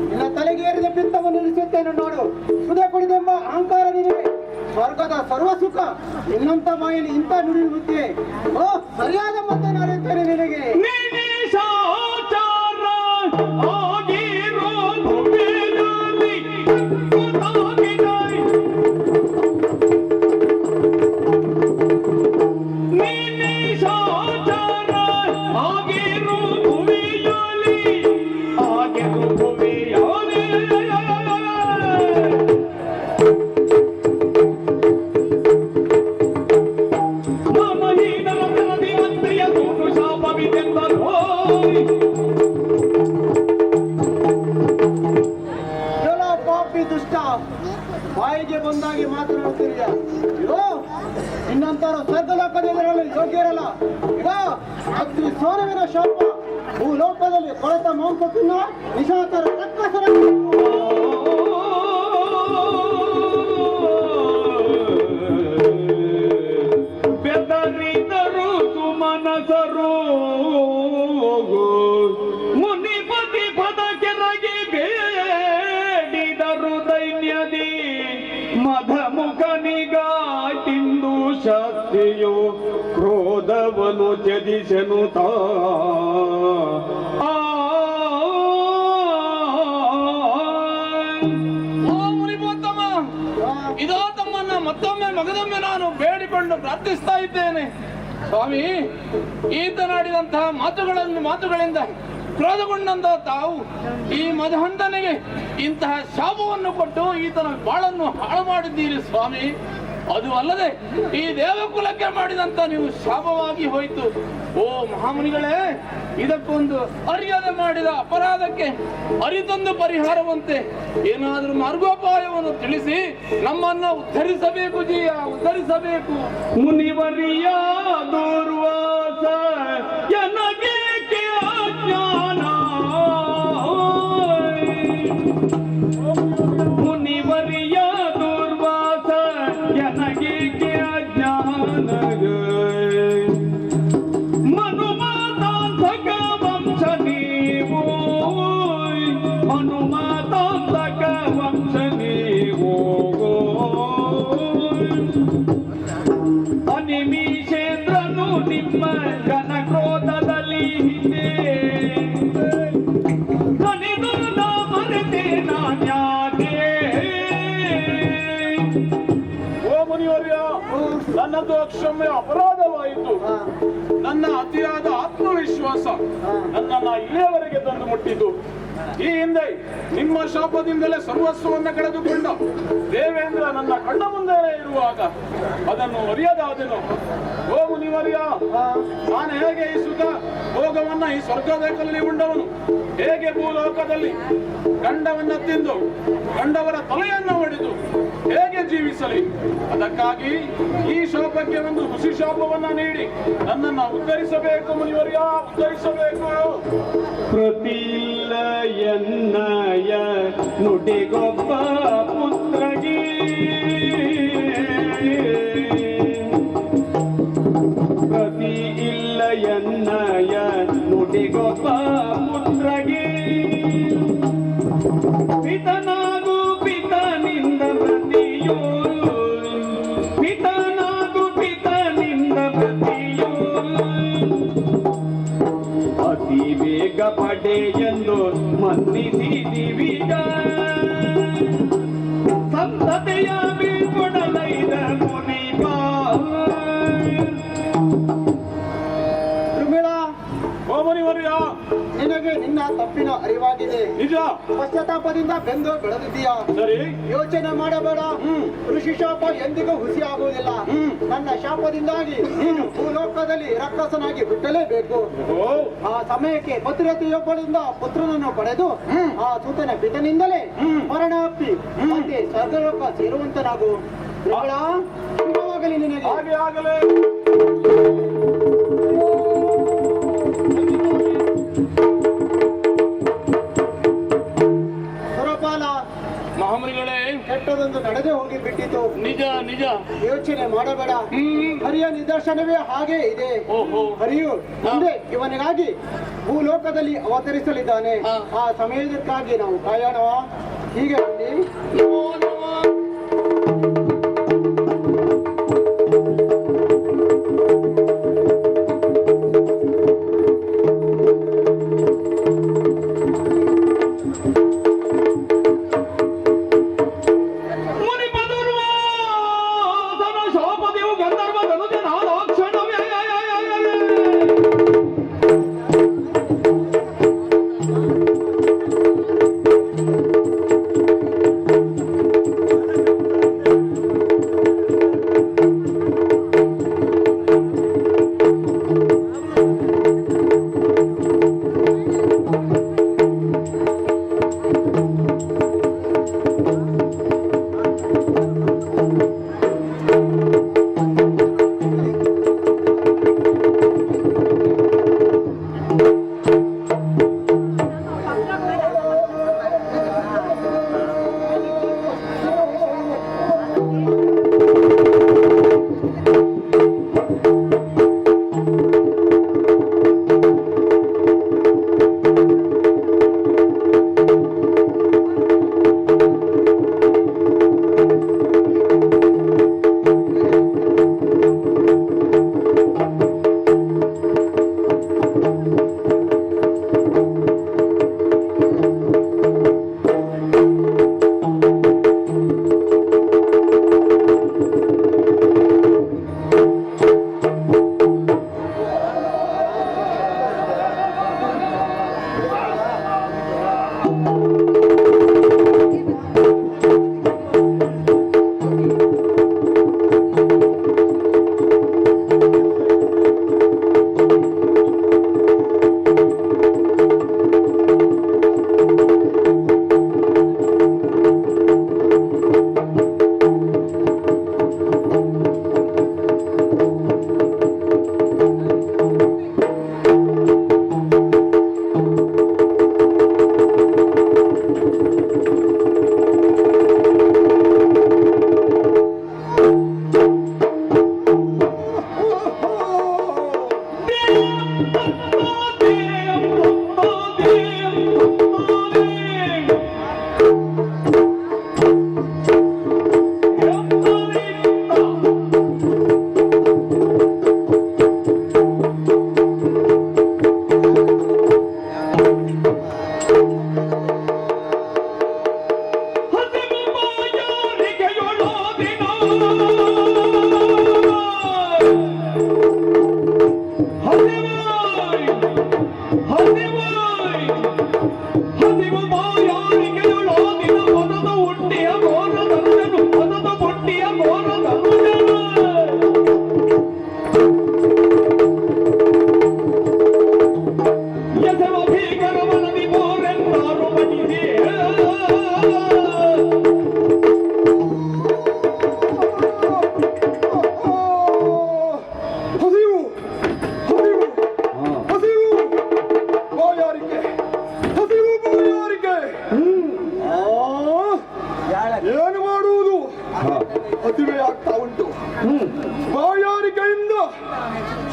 ನಿನ್ನ ತಲೆಗೆ ಏರಿದ ಪಿತ್ತವನ್ನು ನಿಲ್ಲಿಸುತ್ತೇನೆ ನೋಡು. ಸುದೆ ಕುಡಿದೆಂಬ ಅಹಂಕಾರ ನಿನಗೆ ಸ್ವರ್ಗದ ಸರ್ವ ಸುಖ ಇನ್ನಂತ ಮಾಯಲ್ಲಿ ಇಂಥ ನುಡಿಯುತ್ತೆ. ಓ ಸರಿಯಾದ ಮತ್ತೆ ನಾಡುತ್ತೇನೆ ನಿನಗೆ. ಬಾಯಿಗೆ ಬಂದಾಗಿ ಮಾತನಾಡುತ್ತೀರಿಯ. ಇರೋ ಇನ್ನಂತರ ಸ್ವರ್ಗಲೋಕದಲ್ಲಿ ಯೋಗ್ಯರಲ್ಲ. ಇರೋ ಅಗ್ನಿ ಸೋನವಿನ ಶಾಪ ಭೂಲೋಕದಲ್ಲಿ ಕೊಳೆತ ಮಾಂಸ ತಿನ್ನ ನಿಶಾಚರ ರಕ್ಕಸರ ಬೆದರಿದರು ಸುಮನಸರು ಮುನಿಪತಿ ಪದ ಕೆರಗಿ ಬೇಡಿದರು ದೈನ್ಯದಿ ಮಧಮುಖನಿಗಾಟಿಂದು ಶಕ್ತಿಯು ಕ್ರೋಧವನು ತ್ಯಜಿಸೆನು ತಾ. ಇದೋ ತಮ್ಮನ್ನ ಮತ್ತೊಮ್ಮೆ ಮಗದೊಮ್ಮೆ ನಾನು ಬೇಡಿಕೊಂಡು ಪ್ರಾರ್ಥಿಸ್ತಾ ಇದ್ದೇನೆ. ಸ್ವಾಮಿ, ಈತನಾಡಿದಂತಹ ಮಾತುಗಳಿಂದ ಕ್ರೋಧಗೊಂಡಂತ ತಾವು ಈ ಮಧುಹಂತನಿಗೆ ಇಂತಹ ಶಾಪವನ್ನು ಕೊಟ್ಟು ಈತನ ಬಾಳನ್ನು ಹಾಳು ಮಾಡಿದ್ದೀರಿ ಸ್ವಾಮಿ. ಅದು ಅಲ್ಲದೆ ಈ ದೇವಕುಲಕ್ಕೆ ಮಾಡಿದಂತ ನೀವು ಶಾಪವಾಗಿ ಹೋಯಿತು. ಓ ಮಹಾಮುನಿಗಳೇ, ಇದಕ್ಕೊಂದು ಅರಿಯದೆ ಮಾಡಿದ ಅಪರಾಧಕ್ಕೆ ಅರಿತೊಂದು ಪರಿಹಾರವಂತೆ ಏನಾದರೂ ಮಾರ್ಗೋಪಾಯವನ್ನು ತಿಳಿಸಿ ನಮ್ಮನ್ನ ಉದ್ಧರಿಸಬೇಕು. ಜೀಯ ಉದ್ಧರಿಸಬೇಕು. ಮುನಿವರಿಯ ದುರ್ವಾಸ ಎನಗೆ ಅಜ್ಞಾನ, ಮುನಿವರಿಯ ದುರ್ವಾಸ ಎನಗೆ ಅಜ್ಞಾನ, ಮನುಮಾತಾಂತಕ ವಂಶ ನೀವು, ಮನುಮಾತಾಂತಕ ವಂಶ ನೀವು, ಅನಿಮಿಷೇಂದ್ರನು ನಿಮ್ಮ ಘನಕ್ರೋಧದಲ್ಲಿ ಹಿಂದೆ ಕನಿದುರ್ದ ಮರೆತೆ ನಾನ್ಯಾಕೆ. ಓ ಮುನಿವರ್ಯ, ನನ್ನದು ಅಕ್ಷಮ್ಯ ಅಪರಾಧವಾಯಿತು. ನನ್ನ ಅತಿಯಾದ ಆತ್ಮವಿಶ್ವಾಸ ನನ್ನನ್ನ ಇಲ್ಲಿಯವರೆಗೆ ತಂದು ಮುಟ್ಟಿತು. ಈ ಹಿಂದೆ ನಿಮ್ಮ ಶಾಪದಿಂದಲೇ ಸರ್ವಸ್ವವನ್ನು ಕಳೆದುಕೊಂಡ ದೇವೇಂದ್ರ ನನ್ನ ಕಣ್ಣ ಮುಂದೆ ಇರುವಾಗ ಅದನ್ನು ಅರಿಯದಾದೆನು. ಓ ಮುನಿವರ್ಯ, ನಾನು ಹೇಗೆ ಈ ಸುಖ ಭೋಗವನ್ನ ಈ ಸ್ವರ್ಗದಲ್ಲಿ ಉಂಡವನು ಹೇಗೆ ಭೂಲೋಕದಲ್ಲಿ ಗಂಡವನ್ನ ತಿಂದು ಗಂಡವರ ತಲೆಯನ್ನು ಹೊಡೆದು ಹೇಗೆ ಜೀವಿಸಲಿ? ಅದಕ್ಕಾಗಿ ಈ ಶಾಪಕ್ಕೆ ಒಂದು ಹುಸಿ ಶಾಪವನ್ನ ನೀಡಿ ನನ್ನನ್ನ ಉದ್ಧರಿಸಬೇಕು ಮುನಿವರ್ಯ, ಉದ್ಧರಿಸಬೇಕು. ಪ್ರತಿಲ್ಲ ಎನ್ನಯ ನುಡಿಗೊಬ್ಬ ಪುತ್ರಗಿ, ಪ್ರತಿ ಇಲ್ಲ ಎನ್ನಯ ನುಡಿಗೊಬ್ಬ ಪುತ್ರಗಿ, ಪಿತನಾಗು ಪಿತನಿಂದ ಪ್ರತಿಯೋ, ಪಿತನಾಗು ಪಿತನಿಂದ ಪ್ರತಿಯೋ, ಅತಿ ಬೇಗ ಪಡೆ ಎಂದು ಮನ್ನಿಸಿದಿವೀಗ, ಸಂತತೆಯ ಬೀಳ್ಕೊಡಲೈದ ಮುನಿಪ. ಓ ಮುನಿವರ್ಯ, ನಿನಗೆ ನಿನ್ನ ತಪ್ಪಿನ ಅರಿವಾಗಿದೆ. ನಿಜ. ಪಶ್ಚಾತ್ತಾಪದಿಂದ ಬೆಂದು ಬೆಳೆದಿದ್ದೀಯಾ. ಸರಿ, ಯೋಚನೆ ಮಾಡಬೇಡ. ಋಷಿ ಶಾಪ ಎಂದಿಗೂ ಹುಸಿ ಆಗುವುದಿಲ್ಲ. ನನ್ನ ಶಾಪದಿಂದಾಗಿ ನೀನು ಭೂಲೋಕದಲ್ಲಿ ರಕ್ಕಸನಾಗಿ ಹುಟ್ಟಲೇಬೇಕು. ಆ ಸಮಯಕ್ಕೆ ಪತಿರತಿಯೊಬ್ಬಳಿಂದ ಪುತ್ರನನ್ನು ಪಡೆದು ಆ ಸೂತನ ಪಿತನಿಂದಲೇ ಮರಣಾಪ್ತಿ ಮತ್ತೆ ಸ್ವರ್ಗಲೋಕ ಸೇರುವಂತನಾಗು. ಶುಭವಾಗಲಿ ನಿನಗೆ. ಹಾಗೆ ಆಗಲೇ. ಮಹಾಮುನಿಗಳೇ, ಕೆಟ್ಟದೊಂದು ನಡೆದೇ ಹೋಗಿ ಬಿಟ್ಟಿತು. ನಿಜ ನಿಜ. ಯೋಚನೆ ಮಾಡಬೇಡ. ಹರಿಯ ನಿದರ್ಶನವೇ ಹಾಗೆ ಇದೆ. ಹರಿಯು ಮುಂದೆ ಇವನಿಗಾಗಿ ಭೂಲೋಕದಲ್ಲಿ ಅವತರಿಸಲಿದ್ದಾನೆ. ಹಾ. ಆ ಸಮಯದಕ್ಕಾಗಿ ನಾವು ಕಾಯೋಣ. ಹೀಗೆ ಬನ್ನಿ.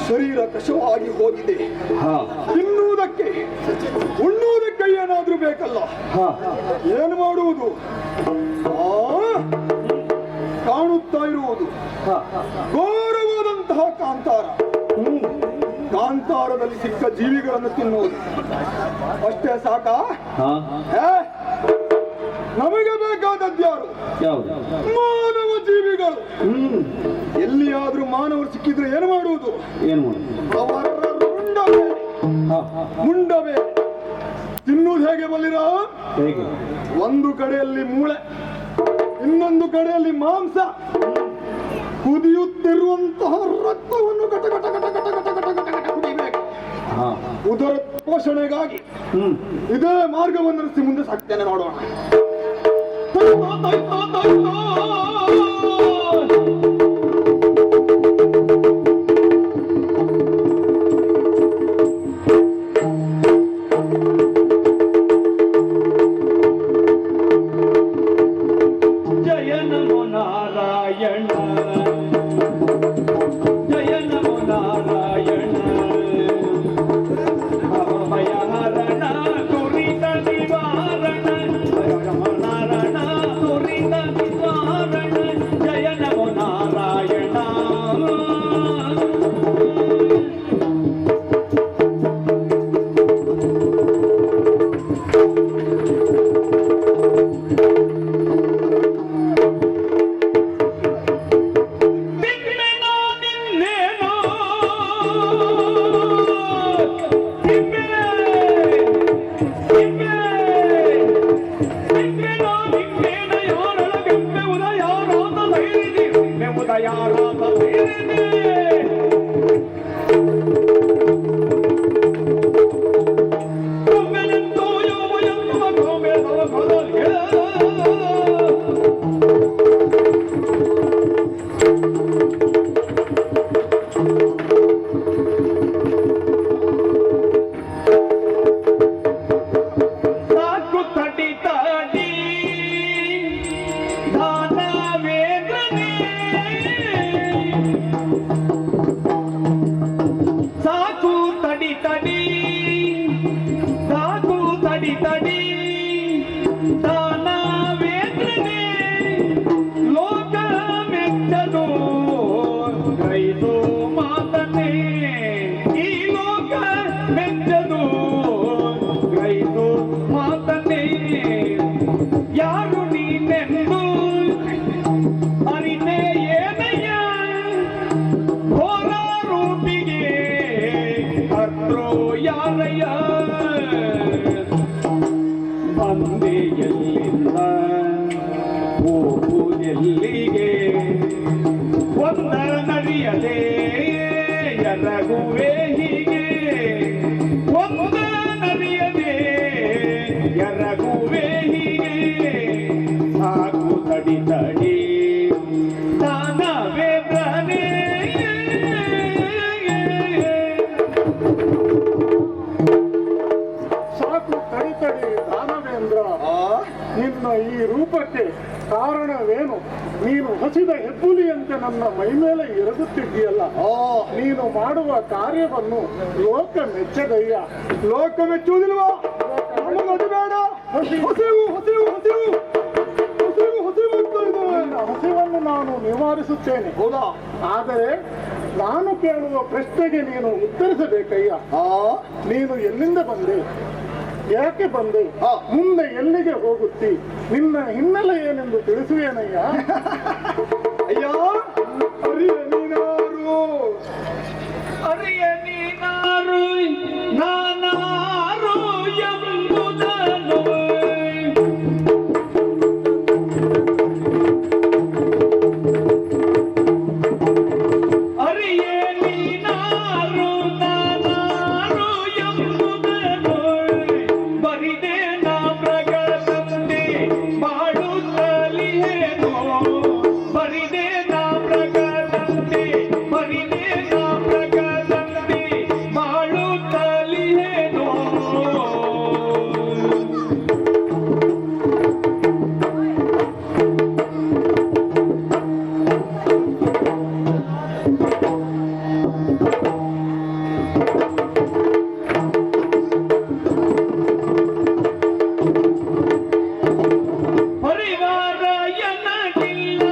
ಶರೀರ ಕಷವಾಗಿ ಹೋಗಿದೆ. ತಿನ್ನುವುದಕ್ಕೆ ಉಣ್ಣುವುದಕ್ಕೆ ಏನಾದ್ರೂ ಬೇಕಲ್ಲ, ಏನು ಮಾಡುವುದು? ಕಾಣುತ್ತಾ ಇರುವುದು ಘೋರವಾದಂತಹ ಕಾಂತಾರ. ಕಾಂತಾರದಲ್ಲಿ ಸಿಕ್ಕ ಜೀವಿಗಳನ್ನು ತಿನ್ನುವುದು ಅಷ್ಟೇ ಸಾಕ? ನಮಗೆ ಬೇಕಾದದ್ಯಾರು? ಮಾನವ ಜೀವಿಗಳು. ಎಲ್ಲಿಯಾದ್ರೂ ಮಾನವರು ಸಿಕ್ಕಿದ್ರೆ ಏನು ಮಾಡುವುದು? ಅವರ ಮುಂಡವೇ ತಿನ್ನುವುದು ಹೇಗೆ ಬಲ್ಲಿರ? ಒಂದು ಕಡೆಯಲ್ಲಿ ಮೂಳೆ, ಇನ್ನೊಂದು ಕಡೆಯಲ್ಲಿ ಮಾಂಸ, ಕುದಿಯುತ್ತಿರುವಂತಹ ರಕ್ತವನ್ನು ಘಟ ಘಟ ಘಟ ಘಟ ಘಟ ಘಟ ಘಟ ಘಟ ಕುಡಿಬೇಕು. ಉದರ ಪೋಷಣೆಗಾಗಿ ಇದೇ ಮಾರ್ಗವನ್ನು ಮುಂದೆ ಸಾಕ್ತೇನೆ, ನೋಡೋಣ. ಜಯ ನಮೋ ನಾರಾಯಣ, ಜಯ ನಮೋ ನಾರಾಯಣ, ಭವಮಯ ಸಾಕು ತಡಿ ತಡಿ ದಾನವೇಂದ್ರನೇ, ಸಾಕು ತಡಿ ತಡಿ, ಸಾಕು ತಡಿ ತಡಿ ದಾನವೇಂದ್ರನೇ, ಲೋಕ ಮೆಚ್ಚದು ಗೈದು ಮಾತನೇ, ಈ ಲೋಕ ಮೆಚ್ಚದು ಗೈದು ಮಾತನೇ, ಯಾರು ನೀನೆಂದು ಅರಿತೆ ಏನಯ್ಯ, ಘೋರ ರೂಪಿಗೆ ಕರ್ತೃ ಯಾರಯ್ಯ, ಬಂದೆ ಎಲ್ಲಿಂದ ಹೋಗುವುದೆಲ್ಲಿಗೆ, ಒಂದ ನಡಿಯದೆ ಎರಗುವೆ ಹೀಗೆ, ಒಂದ ನಡಿಯದೆ ಎರಗುವೆ ಹೀಗೆ, ಸಾಕು ತಡಿ ತಡಿ ದಾನವೇಂದ್ರನೇ. ಸಾಕು ತಡಿ ದಾನವೇಂದ್ರ, ನಿನ್ನ ಈ ರೂಪಕ್ಕೆ ಕಾರಣವೇನು? ನೀನು ಹಸಿದ ಹೆಬ್ಬುಲಿಯಂತೆ ನನ್ನ ಮೈಮೇಲೆ ಎರಗುತ್ತಿದ್ದೀಯಲ್ಲ, ನೀನು ಮಾಡುವ ಕಾರ್ಯವನ್ನು ಲೋಕ ಮೆಚ್ಚದಯ್ಯ. ಲೋಕ ಮೆಚ್ಚುವುದಿಲ್ವಾ? ನಮಗದು ಬೇಡ. ಹಸಿವು ಹಸಿವು ಹಸಿವು ಹಸಿವು ಹಸಿವು ಆಗ್ತಾ ಇದೆ. ನಿನ್ನ ಹಸಿವನ್ನು ನಾನು ನಿವಾರಿಸುತ್ತೇನೆ, ಹೌದಾ? ಆದರೆ ನಾನು ಕೇಳುವ ಪ್ರಶ್ನೆಗೆ ನೀನು ಉತ್ತರಿಸಬೇಕಯ್ಯ. ನೀನು ಎಲ್ಲಿಂದ ಬಂದೆ? ಯಾಕೆ ಬಂದೆ? ಮುಂದೆ ಎಲ್ಲಿಗೆ ಹೋಗುತ್ತಿ? ನಿನ್ನ ಹಿನ್ನೆಲೆ ಏನೆಂದು ತಿಳಿಸುವೇನಯ್ಯ? ಅಯ್ಯ, ಅರಿಯ ನೀನಾರು? ಅರಿಯ ನೀನಾರು ನಾನಾರು ಎಂಬುದನ್ನು, ಅರಿಯ ನೀನಾರು ನಾನಾರು ಎಂಬುದನ್ನು, ಬರಿದೆ ನಾ ಪ್ರಗತಂತೆ ಬಾಳುತ್ತಲಿಯೇನೋ, ಬರಿದೆ ನಾ ಪ್ರಗತಂತೆ, ಬರಿದೆ ನಾ ಪ್ರಗತಂತೆ ಬಾಳುತ್ತಲಿಯೇನೋ. ಪರಿವಾರ ಎನಗಿಲ್ಲ,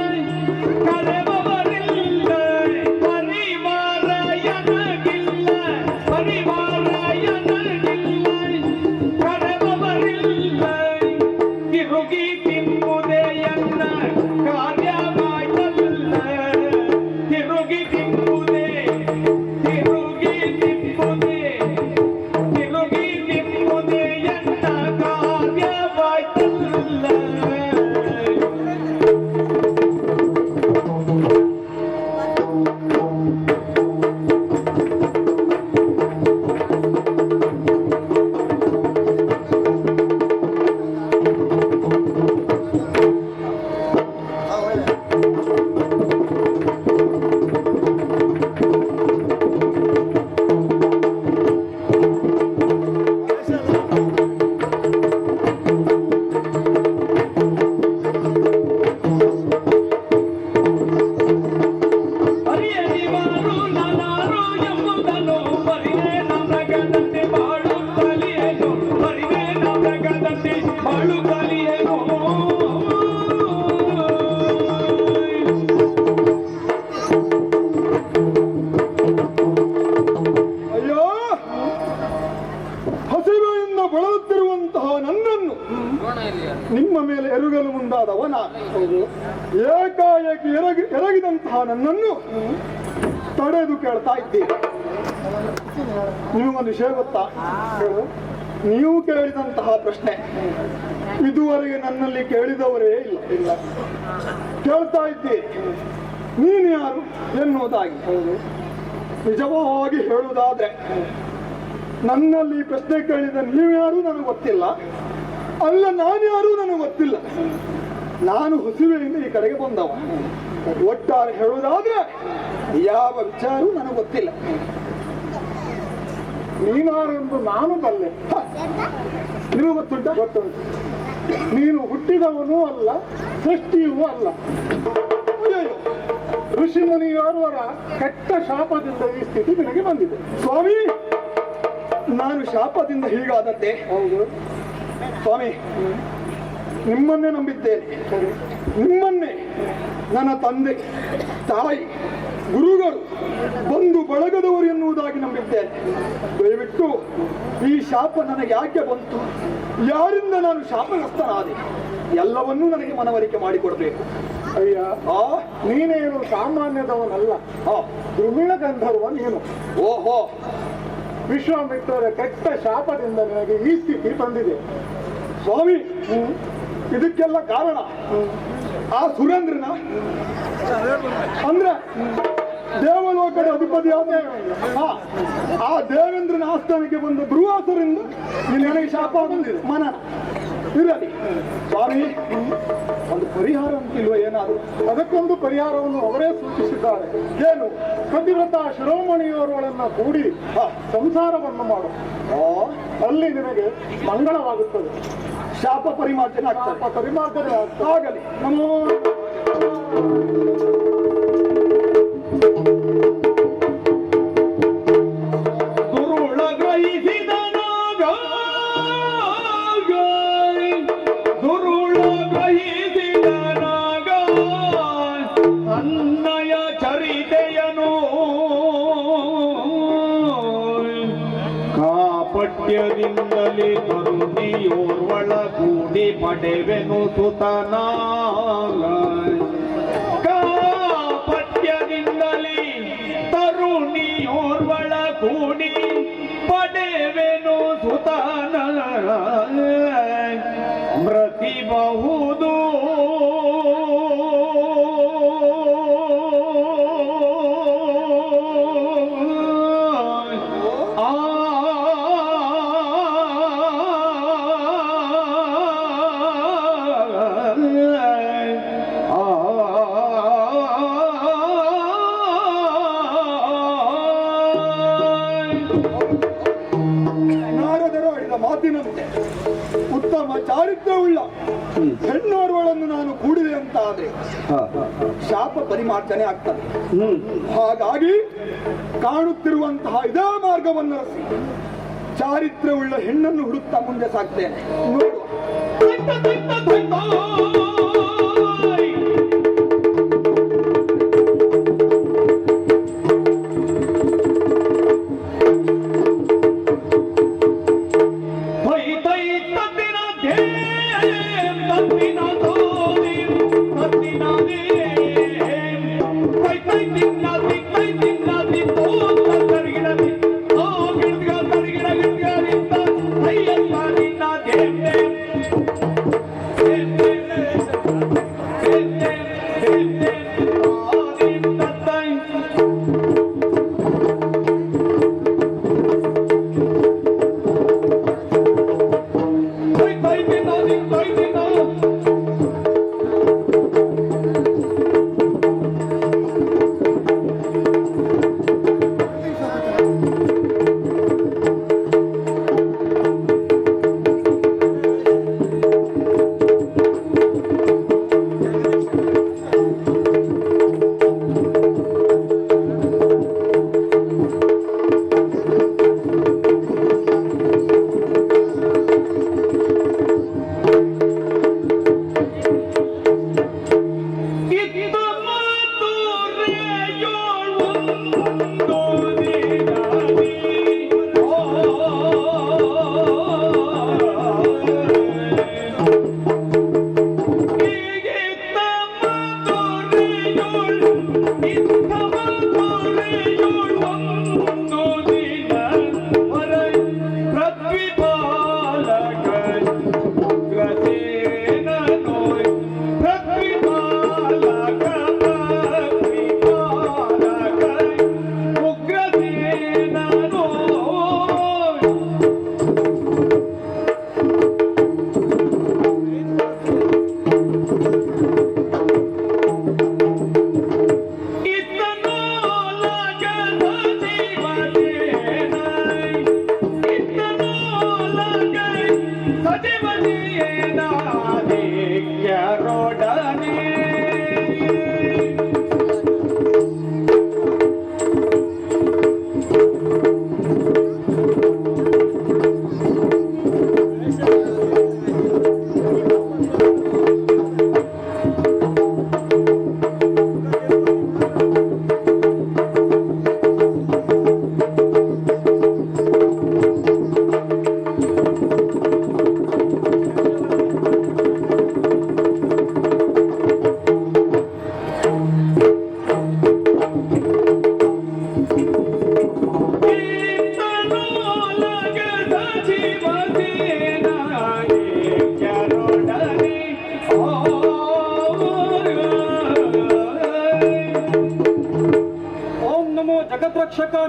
ಕರೆಬವರಿಲ್ಲ, ಪರಿವಾರ ಎನಗಿಲ್ಲ, ಪರಿವಾರ ಎನಗಿಲ್ಲ, ಕರೆಬವರಿಲ್ಲ, ತಿರುಗಿ ತಿಂಬುದೆಯನ್ನ ಕಾರ್ಯವಾಯ್ತಲ್ಲ, ತಿರುಗಿ ತಿಂಬುದೆ, ತಿರುಗಿ ತಿಂಬುದೆ, ತಿರುಗಿ ತಿಂಬುದೆಯನ್ನ ಕಾರ್ಯವಾಯ್ತಲ್ಲ. ಅರಿಯದಿವಾರು ನಾನಾರು ಎಂಬುದನ್ನು, ಬರಿದೆ ನಮ್ರಗದಂತೆ ಬಾಳುತ್ತಲಿಯೇನು, ಬರಿದೆ ನಮ್ರಗದಂತೆ ಬಾಳುತ್ತಲಿಯೇನು. ಅಯ್ಯೋ, ಹಸಿವೆಯಿಂದ ಬಳಲುತ್ತಿರುವಂತಹ ನನ್ನನ್ನು ನಿಮ್ಮ ಮೇಲೆ ಎರಗಲು ಮುಂದಾದವ ನಾನು. ಏಕಾಏಕಿ ಎರಗಿದಂತಹ ನನ್ನನ್ನು ತಡೆದು ಕೇಳ್ತಾ ಇದ್ದೀರಿ. ನಿಮಗೊಂದು ವಿಷಯ ಗೊತ್ತಾ? ನೀವು ಕೇಳಿದಂತಹ ಪ್ರಶ್ನೆ ಇದುವರೆಗೆ ನನ್ನಲ್ಲಿ ಕೇಳಿದವರೇ ಇಲ್ಲ. ಕೇಳ್ತಾ ಇದ್ದೀರಿ ನೀನು ಯಾರು ಎನ್ನುವುದಾಗಿ. ನಿಜವಾಗಿ ಹೇಳುವುದಾದ್ರೆ ನನ್ನಲ್ಲಿ ಪ್ರಶ್ನೆ ಕೇಳಿದ ನೀವ್ಯಾರು ನನಗೆ ಗೊತ್ತಿಲ್ಲ, ಅಲ್ಲ ನಾನ್ಯಾರು ನನಗೆ ಗೊತ್ತಿಲ್ಲ. ನಾನು ಹಸಿವೆಯಿಂದ ಈ ಕಡೆಗೆ ಬಂದವ. ಒಟ್ಟಾರೆ ಹೇಳುವುದಾದ್ರೆ ಯಾವ ವಿಚಾರವೂ ನನಗೆ ಗೊತ್ತಿಲ್ಲ. ನೀನಾರೆಂದು ನಾನು ಬಲ್ಲೆ. ನಿಮಗೆ ಗೊತ್ತುಂಟ? ಗೊತ್ತುಂಟು. ನೀನು ಹುಟ್ಟಿದವನೂ ಅಲ್ಲ, ಸೃಷ್ಟಿಯೂ ಅಲ್ಲ. ಅಯ್ಯಯ್ಯೋ, ಋಷಿ ಮುನಿಯವರ ಕೆಟ್ಟ ಶಾಪದಿಂದ ಈ ಸ್ಥಿತಿ ನಿನಗೆ ಬಂದಿದೆ. ಸ್ವಾಮಿ, ನಾನು ಶಾಪದಿಂದ ಹೀಗಾದದ್ದೇ. ಹೌದು. ಸ್ವಾಮಿ, ನಿಮ್ಮನ್ನೇ ನಂಬಿದ್ದೇನೆ. ನಿಮ್ಮನ್ನೇ ನನ್ನ ತಂದೆ, ತಾಯಿ, ಗುರುಗಳು, ಬಂಧು ಬಳಗದವರು ಎನ್ನುವುದಾಗಿ ನಂಬಿದ್ದೇನೆ. ದಯವಿಟ್ಟು ಈ ಶಾಪ ನನಗೆ ಯಾಕೆ ಬಂತು, ಯಾರಿಂದ ನಾನು ಶಾಪಗ್ರಸ್ತನಾದೆ, ಎಲ್ಲವನ್ನೂ ನನಗೆ ಮನವರಿಕೆ ಮಾಡಿಕೊಡ್ಬೇಕು. ಅಯ್ಯ, ಆ ನೀನೇನು ಸಾಮಾನ್ಯದವನಲ್ಲ, ದುರ್ಮಿಳ ಗಂಧರ್ವ ನೀನು. ಓಹೋ, ವಿಶ್ವಾಮಿತ್ರರ ಕೆಟ್ಟ ಶಾಪದಿಂದ ನಿನಗೆ ಈ ಸ್ಥಿತಿ ಬಂದಿದೆ. ಸ್ವಾಮಿ, ಇದಕ್ಕೆಲ್ಲ ಕಾರಣ ಆ ಸುರೇಂದ್ರನ ಅಂದ್ರೆ ದೇವಲೋಕದ ಅಧಿಪತಿಯಾದ ಆ ದೇವೇಂದ್ರನ ಆಸ್ಥಾನಕ್ಕೆ ಬಂದ ಧ್ರುವಾಸರಿಂದ ನನಗೆ ಶಾಪ ಬಂದಿದೆ. ಮನನ ಇರಲಿ ಸ್ವಾಮಿ, ಒಂದು ಪರಿಹಾರ ಅಂತಿಲ್ವ ಏನಾದ್ರು? ಅದಕ್ಕೊಂದು ಪರಿಹಾರವನ್ನು ಅವರೇ ಸೂಚಿಸಿದ್ದಾರೆ. ಏನು? ಪತಿವ್ರತ ಶಿರೋಮಣಿಯವರುಗಳನ್ನ ಕೂಡಿ ಸಂಸಾರವನ್ನು ಮಾಡು, ಅಲ್ಲಿ ನಿನಗೆ ಮಂಗಳವಾಗುತ್ತದೆ. ಶಾಪ ಪರಿಮಾರ್ಜನೆ ಆಗ್ತದೆ. ಪರಿಮಾರ್ಜನೆ ಆಗ್ತದೆ. ಆಗಲಿ. ನಮೋ ದುರುಳ ಗ್ರಹಿಸಿದ ನಾಗ, ದುರುಳ ಗ್ರಹಿಸಿದ ನಾಗ ಅನ್ನಯ ಚರಿತೆಯನು ಕಾಪಟ್ಯದಿಂದಲೇ ತರುಣಿಯೋರ್ವಳ ಕೂಡಿ ಪಡೆವೆನು ಸುತನಾಗ. ಕಾಪಟ್ಯದಿಂದಲೇ ತರುಣಿಯೋರ್ವಳ ಕೂಡಿ ಪಡೆವೆನು ಸುತನ ಮೃತಿಬಹುದು. ನಾರದರು ಆಡಿದ ಮಾತಿನಂತೆ ಉತ್ತಮ ಚಾರಿತ್ರ್ಯವುಳ್ಳ ಹೆಣ್ಣೋರ್ವಳನ್ನು ನಾನು ಕೂಡಿದೆ ಅಂತ ಆದ್ರೆ ಶಾಪ ಪರಿಮಾರ್ಜನೆ ಆಗ್ತದೆ. ಹಾಗಾಗಿ ಕಾಣುತ್ತಿರುವಂತಹ ಇದೇ ಮಾರ್ಗವನ್ನು ರಸಿ ಚಾರಿತ್ರ್ಯವುಳ್ಳ ಹೆಣ್ಣನ್ನು ಹುಡುಕ್ತಾ ಮುಂದೆ ಸಾಗ್ತೇನೆ. ನೋಡುವ.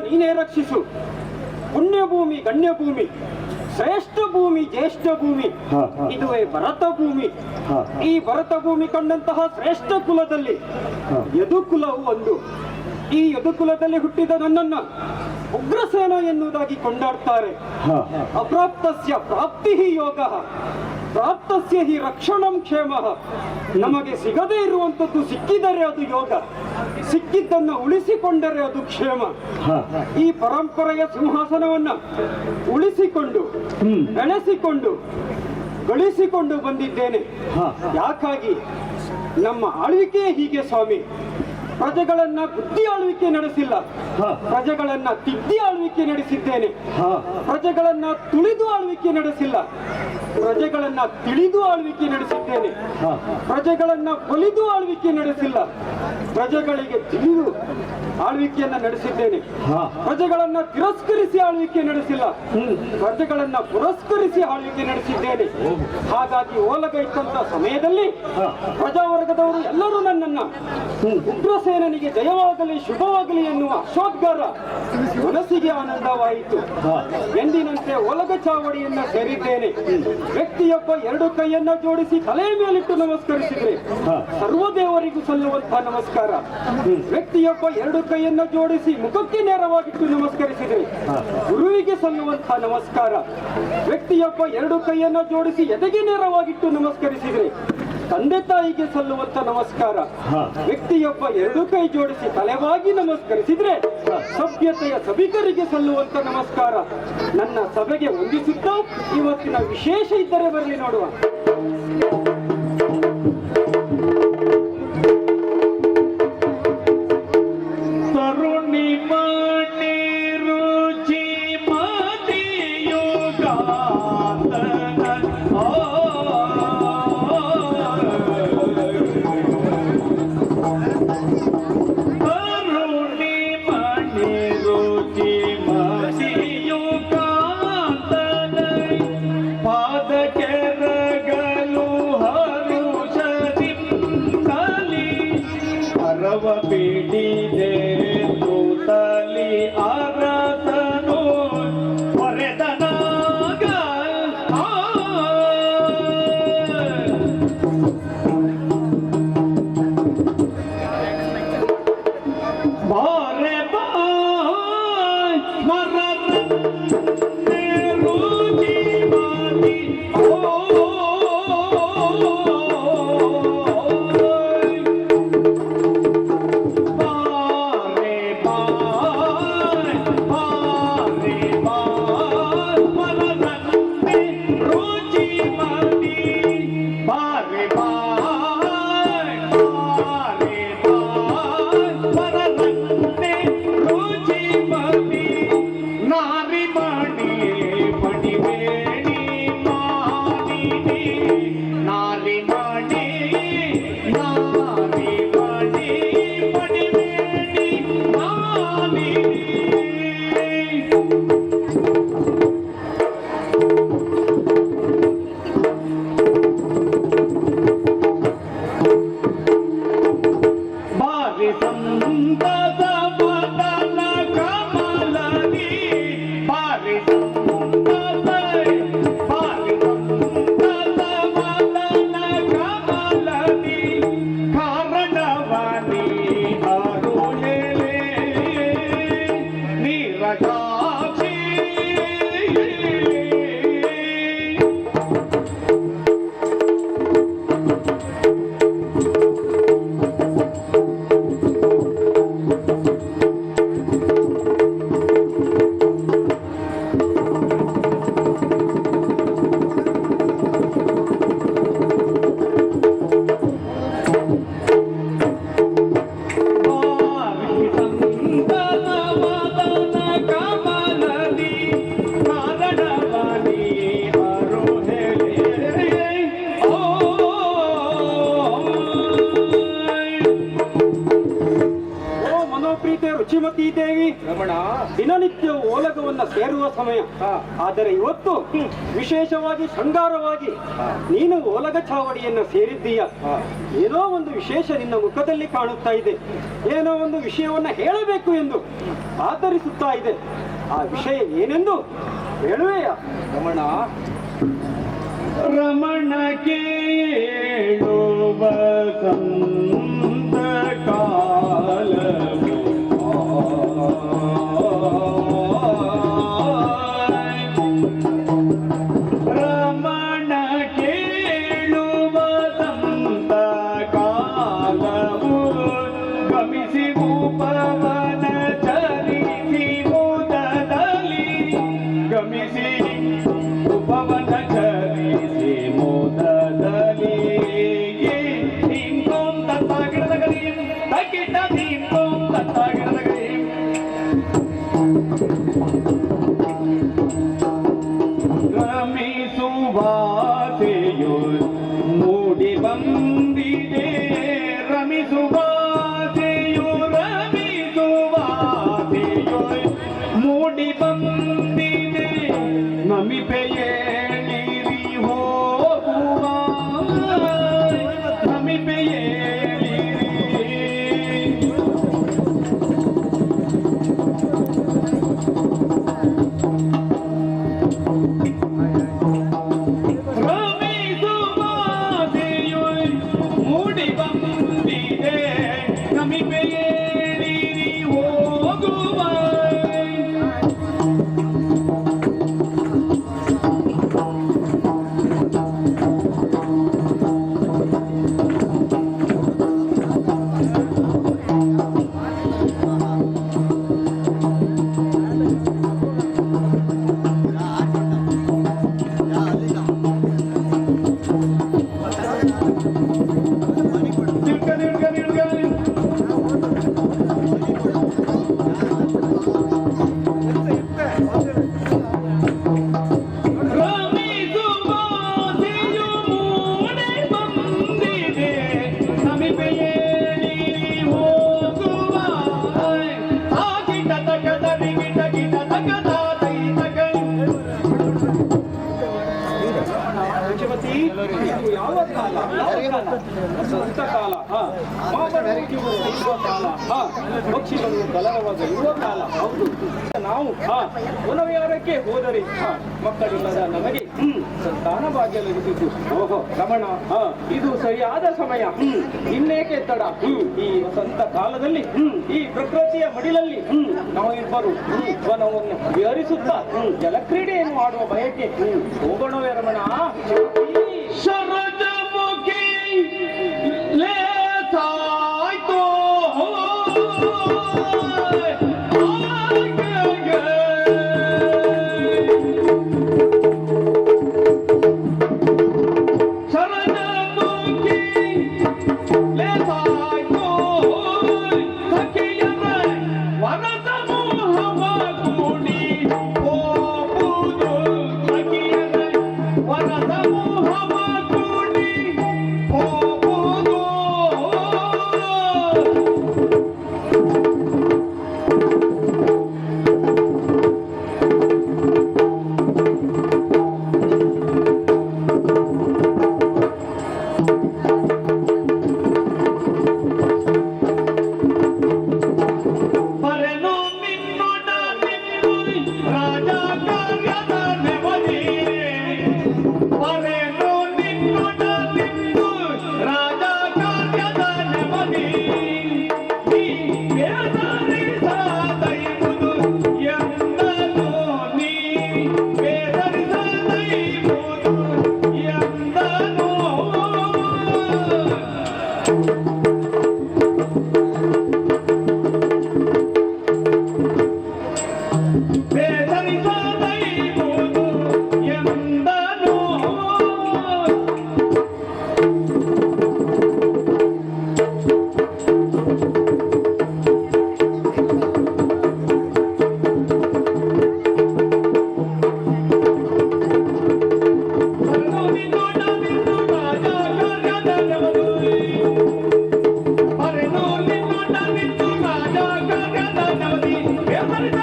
ನೀನೇ ರಕ್ಷಿಸು. ಪುಣ್ಯಭೂಮಿ, ಗಣ್ಯಭೂಮಿ, ಶ್ರೇಷ್ಠ ಭೂಮಿ, ಜ್ಯೇಷ್ಠ ಭೂಮಿ, ಇದುವೇ ಭರತ ಭೂಮಿ. ಈ ಭರತ ಭೂಮಿ ಕಂಡಂತಹ ಶ್ರೇಷ್ಠ ಕುಲದಲ್ಲಿ ಯದುಕುಲವು ಒಂದು. ಈ ಯದುಕುಲದಲ್ಲಿ ಹುಟ್ಟಿದ ನನ್ನನ್ನ ಉಗ್ರಸೇನ ಎನ್ನುವುದಾಗಿ ಕೊಂಡಾಡ್ತಾರೆ. ಅಪ್ರಾಪ್ತಸ್ಯ ಪ್ರಾಪ್ತಿ ಯೋಗ, ಪ್ರಾಪ್ತಸ್ಯ ಹಿ ರಕ್ಷಣಂ ಕ್ಷೇಮ. ನಮಗೆ ಸಿಗದೇ ಇರುವಂತದ್ದು ಸಿಕ್ಕಿದರೆ ಅದು ಯೋಗ, ಸಿಕ್ಕಿದ್ದನ್ನು ಉಳಿಸಿಕೊಂಡರೆ ಅದು ಕ್ಷೇಮ. ಈ ಪರಂಪರೆಯ ಸಿಂಹಾಸನವನ್ನ ಉಳಿಸಿಕೊಂಡು ಬೆಳೆಸಿಕೊಂಡು ಗಳಿಸಿಕೊಂಡು ಬಂದಿದ್ದೇನೆ. ಯಾಕಾಗಿ? ನಮ್ಮ ಆಳ್ವಿಕೆ ಹೀಗೆ ಸ್ವಾಮಿ. ಪ್ರಜೆಗಳನ್ನ ಬುದ್ಧಿ ಆಳ್ವಿಕೆ ನಡೆಸಿಲ್ಲ, ಪ್ರಜೆಗಳನ್ನ ತಿದ್ದಿ ಆಳ್ವಿಕೆ ನಡೆಸಿದ್ದೇನೆ. ಪ್ರಜೆಗಳನ್ನ ತುಳಿದು ಆಳ್ವಿಕೆ ನಡೆಸಿಲ್ಲ, ಪ್ರಜೆಗಳನ್ನ ತಿಳಿದು ಆಳ್ವಿಕೆ ನಡೆಸಿದ್ದೇನೆ. ಪ್ರಜೆಗಳನ್ನ ಒಲಿದು ಆಳ್ವಿಕೆ ನಡೆಸಿಲ್ಲ, ಪ್ರಜೆಗಳಿಗೆ ತಿಳಿದು ಆಳ್ವಿಕೆಯನ್ನ ನಡೆಸಿದ್ದೇನೆ. ಪ್ರಜೆಗಳನ್ನ ತಿರಸ್ಕರಿಸಿ ಆಳ್ವಿಕೆ ನಡೆಸಿಲ್ಲ, ಪ್ರಜೆಗಳನ್ನ ಪುರಸ್ಕರಿಸಿ ಆಳ್ವಿಕೆ ನಡೆಸಿದ್ದೇನೆ. ಹಾಗಾಗಿ ಓಲಗೈತಂತ ಸಮಯದಲ್ಲಿ ಪ್ರಜಾವರ್ಗದವರು ಎಲ್ಲರೂ ನನ್ನನ್ನ ಉಗ್ರಸೇನನಿಗೆ ಜಯವಾಗಲಿ ಶುಭವಾಗಲಿ ಎನ್ನುವ ಅಶ್ವೋದ್ಗಾರ ಮನಸ್ಸಿಗೆ ಆನಂದವಾಯಿತು. ಎಂದಿನಂತೆ ಒಲಗ ಚಾವಡಿಯನ್ನ ಸೇರಿದ್ದೇನೆ. ವ್ಯಕ್ತಿಯೊಬ್ಬ ಎರಡು ಕೈಯನ್ನ ಜೋಡಿಸಿ ತಲೆಯ ಮೇಲಿಟ್ಟು ನಮಸ್ಕರಿಸಿದ್ರೆ ಸರ್ವದೇವರಿಗೂ ಸಲ್ಲುವಂತಹ ನಮಸ್ಕಾರ. ವ್ಯಕ್ತಿಯೊಬ್ಬ ಎರಡು ಕೈಯನ್ನ ಜೋಡಿಸಿ ಮುಖಕ್ಕೆ ನೇರವಾಗಿಟ್ಟು ನಮಸ್ಕರಿಸಿದ್ರೆ ಗುರುವಿಗೆ ಸಲ್ಲುವಂತಹ ನಮಸ್ಕಾರ. ವ್ಯಕ್ತಿಯೊಬ್ಬ ಎರಡು ಕೈಯನ್ನ ಜೋಡಿಸಿ ಎದೆಗೆ ನೇರವಾಗಿಟ್ಟು ನಮಸ್ಕರಿಸಿದ್ರೆ ತಂದೆ ತಾಯಿಗೆ ಸಲ್ಲುವಂತ ನಮಸ್ಕಾರ. ವ್ಯಕ್ತಿಯೊಬ್ಬ ಎರಡು ಕೈ ಜೋಡಿಸಿ ತಲೆವಾಗಿ ನಮಸ್ಕರಿಸಿದ್ರೆ ಸಭ್ಯತೆಯ ಸಭಿಕರಿಗೆ ಸಲ್ಲುವಂತ ನಮಸ್ಕಾರ. ನನ್ನ ಸಭೆಗೆ ವಂದಿಸುತ್ತಾ ಇವತ್ತಿನ ವಿಶೇಷ ಇದ್ದರೆ ಬರಲಿ ನೋಡುವ. ತರುಣಿ ಮಣಿ ರುಚಿ ಮದಿಯುಗ ಬಿಡಿದೆ ತೂತಲಿ ಅರಸನು ಹೊರೆದನಾಗ ಬಾರೆ ಬಾಯ್ ಮರದ ರುಚಿ ಮಾಡಿ Come ರಮಣ, ದಿನನಿತ್ಯ ಓಲಗವನ್ನ ಸೇರುವ ಸಮಯ. ಆದರೆ ಇವತ್ತು ವಿಶೇಷವಾಗಿ ಶೃಂಗಾರವಾಗಿ ನೀನು ಓಲಗ ಚಾವಡಿಯನ್ನ ಸೇರಿದ್ದೀಯ. ಏನೋ ಒಂದು ವಿಶೇಷ ನಿನ್ನ ಮುಖದಲ್ಲಿ ಕಾಣುತ್ತಾ ಇದೆ. ಏನೋ ಒಂದು ವಿಷಯವನ್ನ ಹೇಳಬೇಕು ಎಂದು ಆತರಿಸುತ್ತಾ ಇದೆ. ಆ ವಿಷಯ ಏನೆಂದು ಹೇಳುವೆಯ ರಮಣ? ರಮಣ ಕೇಳುವ ಸಂತ ಕಾಲವು ರಮಣ ಕೇಳುವ ಸಂತ ಕಾಲವು ಗಮಿಸಿ ಉಪವನ ಚರಿಸಿ ಮುದದಲ್ಲಿ ಗಮಿಸಿ ಉಪವನ ಚರಿಸಿ ಮುದದಲ್ಲಿ ದೀಂ ತತ್ತಾಗಿಡದ ಗರೀಂ ತಕ್ಕಿಟ್ಟ ದೀಂ ತತ್ತಾಗಿಡದ ಗರೀಂ ರಮಿಸುವಾಸೆಯು ಮೂಡಿ ಬಂದಿದೆ ರಮಿಸುವಾಸೆಯು ರಮಿಸುವಾಸೆಯು ಮೂಡಿ ಬಂದಿದೆ ನಮಿಪೆಯೇಳಿರಿ ಹೋಗುವ ನಮಿಪೆಯೇಳಿರಿ ರಮಿಸುವಾಸೆಯು ಮೂಡಿ ಬಂದಿದೆ ನಮಿಪೆಯೇಳಿರಿ ಹೋಗುವ ಯಾವ ಕಾಲ? ವಸಂತ ಕಾಲ, ಪಕ್ಷಿಗಳು ಕಲರವಾದ ಇರುವ ಕಾಲ. ಹೌದು, ನಾವು ಪುನರ್ಯಾರಕ್ಕೆ ಹೋದರೆ ಮಕ್ಕಳಿಲ್ಲದ ನಮಗೆ ಸಂತಾನ ಭಾಗ್ಯ ಲಭಿಸಿದ್ದು. ಓಹೋ ರಮಣ, ಇದು ಸರಿಯಾದ ಸಮಯ. ಇನ್ನೇಕೆ ತಡ? ಈ ವಸಂತ ಕಾಲದಲ್ಲಿ ಈ ಪ್ರಕೃತಿಯ ಮಡಿಲಲ್ಲಿ ನಾವಿಬ್ಬರು ವನವನ್ನು ವಿಹರಿಸುತ್ತಾ ಜಲಕ್ರೀಡೆಯನ್ನು ಆಡುವ ಬಯಕೆ ಹೋಗೋಣವೇ ರಮಣ? ಶರಜಮುಖಿ ಲೇಸಾಯ್ತು ಶರಜಮುಖಿ ಲೇಸಾಯ್ತು ಸಖಿಯರ ವರದ ಮೋಹವ ಕೂಡಿ ಹೋಗುವುದು ಸಖಿಯರ ವರದ ಮೋಹವ ಕೂಡಿ ಹೋಗುವುದು ಪರೆನು ನಿನ್ನೊಡ ನಿನ್ನು ರಾಜ ಕಾರ್ಯದ ನೆವದಿ ಪರೆನು ನಿನ್ನೊಡ ನಿನ್ನು ರಾಜ ಕಾರ್ಯದ ನೆವದಿ ನೀ ಬೇಸರಿಸದೈವುದು ಎಂದನು ನೀ ಬೇಸರಿಸದೈವುದು ಎಂದನು ಬೇಸರಿಸದೈವುದು ಎಂದನು ಪರೆನು ನಿನ್ನೊಡ ನಿನ್ನು ರಾಜ ಕಾರ್ಯದ ನೆವದಿ ಪರೆನು ನಿನ್ನೊಡ ನಿನ್ನು ರಾಜ ಕಾರ್ಯದ ನೆವದಿ ಬೇಸರಿಸ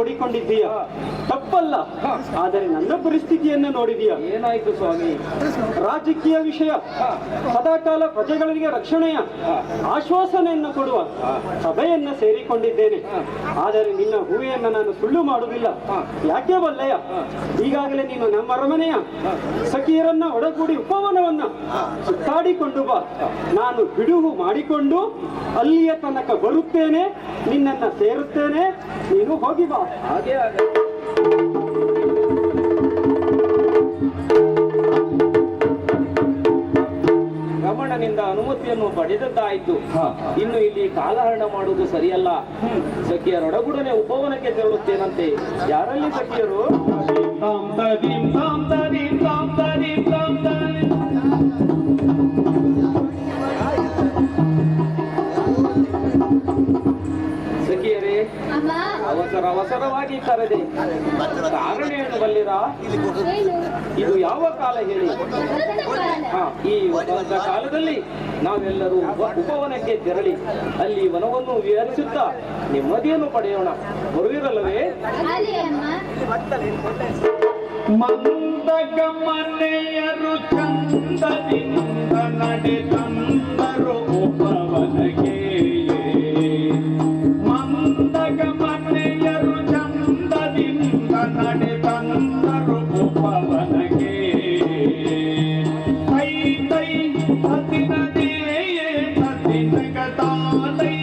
ನೋಡಿಕೊಂಡಿದ್ದೀಯ, ತಪ್ಪಲ್ಲ. ಆದರೆ ನನ್ನ ಪರಿಸ್ಥಿತಿಯನ್ನ ನೋಡಿದೀಯ. ಏನಾಯ್ತು ಸ್ವಾಮಿ? ರಾಜಕೀಯ ವಿಷಯ, ಸದಾಕಾಲ ಪ್ರಜೆಗಳಿಗೆ ರಕ್ಷಣೆಯ ಆಶ್ವಾಸನೆಯನ್ನು ಕೊಡುವ ಸಭೆಯನ್ನ ಸೇರಿಕೊಂಡಿದ್ದೇನೆ. ಆದರೆ ನಿನ್ನ ಹೂವೆಯನ್ನ ನಾನು ಸುಳ್ಳು ಮಾಡುವುದಿಲ್ಲ. ಯಾಕೆ ಬಲ್ಲೆಯ? ಈಗಾಗಲೇ ನೀನು ನಮ್ಮ ಅರಮನೆಯ ಸಖಿಯರನ್ನ ಒಡಗೂಡಿ ಉಪವನವನ್ನ ಸುತ್ತಾಡಿಕೊಂಡು ಬಾ. ನಾನು ಬಿಡುವು ಮಾಡಿಕೊಂಡು ಅಲ್ಲಿಯ ತನಕ ಬರುತ್ತೇನೆ, ನಿನ್ನನ್ನ ಸೇರುತ್ತೇನೆ, ನೀನು ಹೋಗಿ ಬಾ. ಹಾಗೆ ರಮಣನಿಂದ ಅನುಮತಿಯನ್ನು ಪಡೆದದ್ದಾಯಿತು. ಇನ್ನು ಇಲ್ಲಿ ಕಾಲಹರಣ ಮಾಡುವುದು ಸರಿಯಲ್ಲ. ಸಖಿಯರೊಡಗೂಡನೆ ಉಪವನಕ್ಕೆ ತೆರಳುತ್ತೇನಂತೆ. ಯಾರಲ್ಲಿ ಸಖಿಯರು? ಸಖಿಯರೇ, ಅವಸರವಾಗಿ ಕರೆದೆ. ಕಾರಣ ಏನು ಬಲ್ಲಿರಾ? ಇದು ಯಾವ ಕಾಲ ಹೇಳಿ? ಈ ವಸಂತ ಕಾಲದಲ್ಲಿ ನಾವೆಲ್ಲರೂ ಉಪವನಕ್ಕೆ ತೆರಳಿ ಅಲ್ಲಿ ವನವನ್ನು ವಿಹರಿಸುತ್ತಾ ನೆಮ್ಮದಿಯನ್ನು ಪಡೆಯೋಣ. ಬರುವಿರಲ್ಲವೇ? ಮಂದಗಮನೆಯರು ಚಂದದಿಂದ ನಡೆದಂದರು ಉಪವನಗೆ. ಮಂದಗಮನೆಯರು ಚಂದದಿಂದ ನಡೆದಂದರು ಉಪವನಗೆ. ತೈ ತೈ ಹತ್ತಿನದೇ ಹತ್ತಿನಗತಾತೈ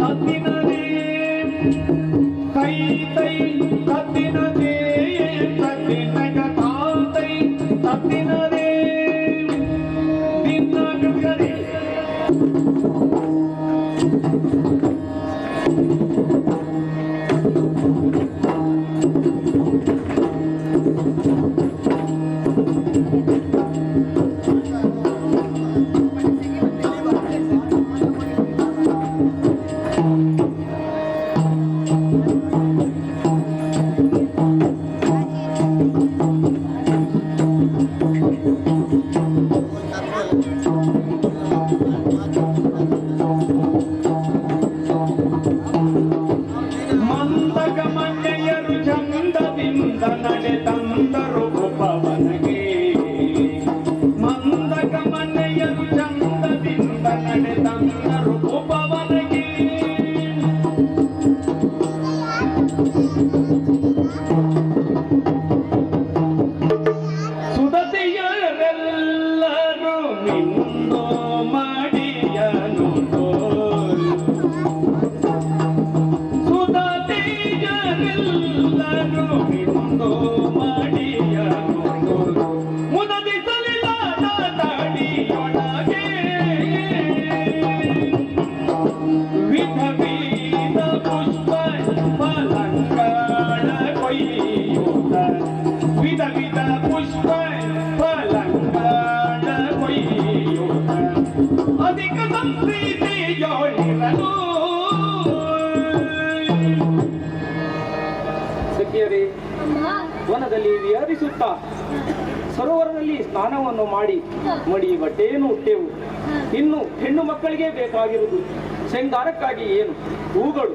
ಹತ್ತಿನದೇ ತೈ ತೈ ಹತ್ತಿನದೇ ಹತ್ತಿನಗತಾತೈ ಹತ್ತಿನದೇ ದಿನಗರೆ. ಮಂದಗಮನೆಯರು ಚಂದದಿಂದ ನಡೆದಂದರು ಉಪವನಗೆ. ಮಂದಗಮನೆಯರು ಚಂದದಿಂದ ನಡೆದಂದರು ಉಪವನಗೆ. ಸುದತಿಯರೆಲ್ಲರೂ ನಿಂದು ಮಾಡಿಯನು ಸುದತಿಯರೆಲ್ಲರೂ ನಿಂದು ಮಾಡಿಯನು ಮುದದಿಸಲಿಲ್ಲದ ತಡಿಯೊಳಗೆ ವಿಧ ವಿಧ ಪುಷ್ಪ ಫಲಂಗಳ ಕೊಯ್ಯುತ್ತ ವಿಧ ವಿಧ ಪುಷ್ಪ ಫಲಂಗಳ ಕೊಯ್ಯುತ್ತ ಅಧಿಕ ಸಂಪ್ರೀತಿಯೊಳಿರಲು. ಸಖಿಯರೇ, ವನದಲ್ಲಿ ವಿಹರಿಸುತ್ತಾ ಸರೋವರದಲ್ಲಿ ಸ್ನಾನವನ್ನು ಮಾಡಿ ಮಡಿ ಬಟ್ಟೆಯನ್ನು ಉಟ್ಟೆವು. ಇನ್ನು ಹೆಣ್ಣು ಮಕ್ಕಳಿಗೆ ಬೇಕಾಗಿರುವುದು ಶೃಂಗಾರಕ್ಕಾಗಿ ಏನು? ಹೂಗಳು,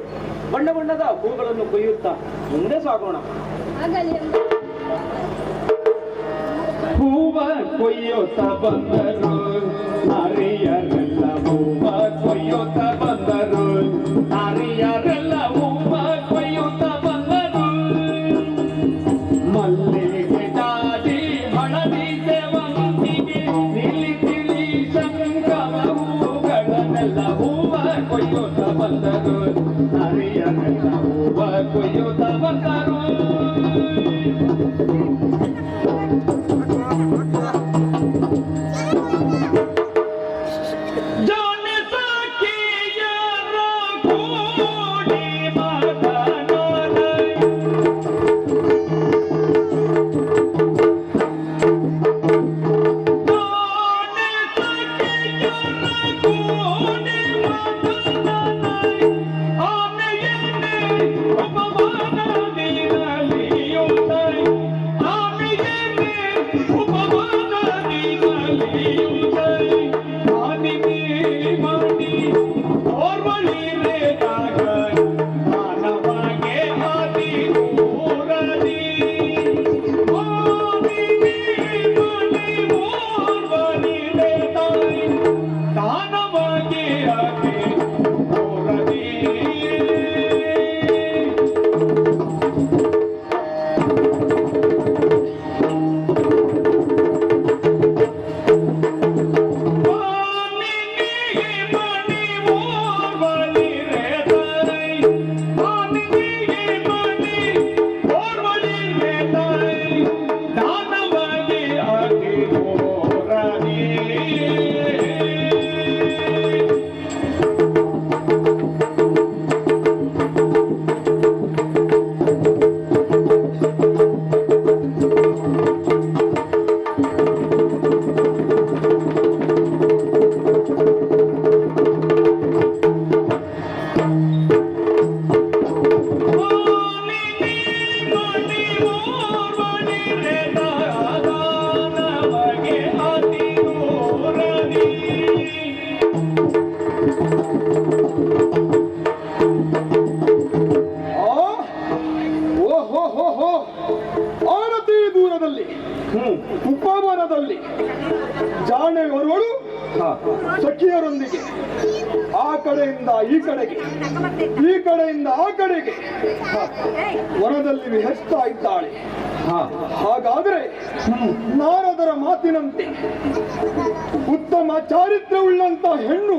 ಬಣ್ಣ ಬಣ್ಣದ ಹೂಗಳನ್ನು ಕೊಯ್ಯುತ್ತಾ ಮುಂದೆ ಸಾಗೋಣ. ಹೂವ ಕೊಯ್ಯುತ್ತ ಬಂದರು ನಾರಿಯರೆಲ್ಲ, ಹೂವ ಕೊಯ್ಯುತ್ತ ಬಂದರು ನಾರಿಯರೆಲ್ಲ, ಹೂವ ಕೊಯ್ಯುತ್ತ ಬಂದರು. ಮಲ್ಲಿಗೆ ಜಾಜಿ ಹಳದಿ ಸೇವಂತಿಗೆ ತಿಳಿ ತಿಳಿ ಶಂಕರ ಹೂಗಳನ್ನೆಲ್ಲ ಹೂವ ಕೊಯ್ಯುತ್ತ ಬಂದರು ನಾರಿಯರೆಲ್ಲ, ಹೂವ ಕೊಯ್ಯುತ್ತ ಬಂದರು. ಉಪವನ ಉಪವನದಲ್ಲಿ ಜಾಣೆಯವರುಗಳು ಸಖಿಯರೊಂದಿಗೆ ಆ ಕಡೆಯಿಂದ ಈ ಕಡೆಗೆ, ಈ ಕಡೆಯಿಂದ ಆ ಕಡೆಗೆ ವನದಲ್ಲಿ ವಿಹರಿಸ್ತಾ ಇದ್ದಾಳೆ. ಹಾಗಾದ್ರೆ ನಾರದರ ಮಾತಿನಂತೆ ಉತ್ತಮ ಚಾರಿತ್ರ್ಯವುಳ್ಳಂತ ಹೆಣ್ಣು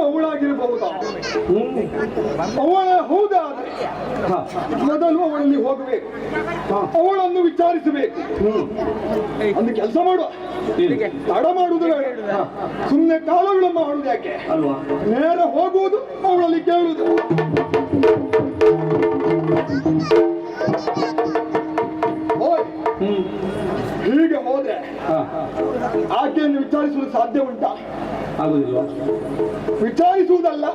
ಅವಳಾಗಿರಬಹುದಾ? ಅವಳ ಹೌದಾದ್ರೆ ಮೊದಲು ಅವಳಲ್ಲಿ ಹೋಗಬೇಕು, ಅವಳನ್ನು ವಿಚಾರಿಸಬೇಕು. ಒಂದು ಕೆಲಸ ಮಾಡುವ, ತಡ ಮಾಡುವುದು ಬೇಡ, ಸುಮ್ಮನೆ ಕಾಲ ವಿಳಂಬ ಮಾಡುವುದು ಯಾಕೆ ಅಲ್ವಾ? ನೇರ ಹೋಗುವುದು, ಅವಳಲ್ಲಿ ಕೇಳುವುದು. ಹೀಗೆ ಹೋದ್ರೆ ಆಕೆಯನ್ನು ವಿಚಾರಿಸಲು ಸಾಧ್ಯ ಉಂಟಾ? ಆಗುದಿಲ್ಲ. ವಿಚಾರಿಸುವುದಲ್ಲ,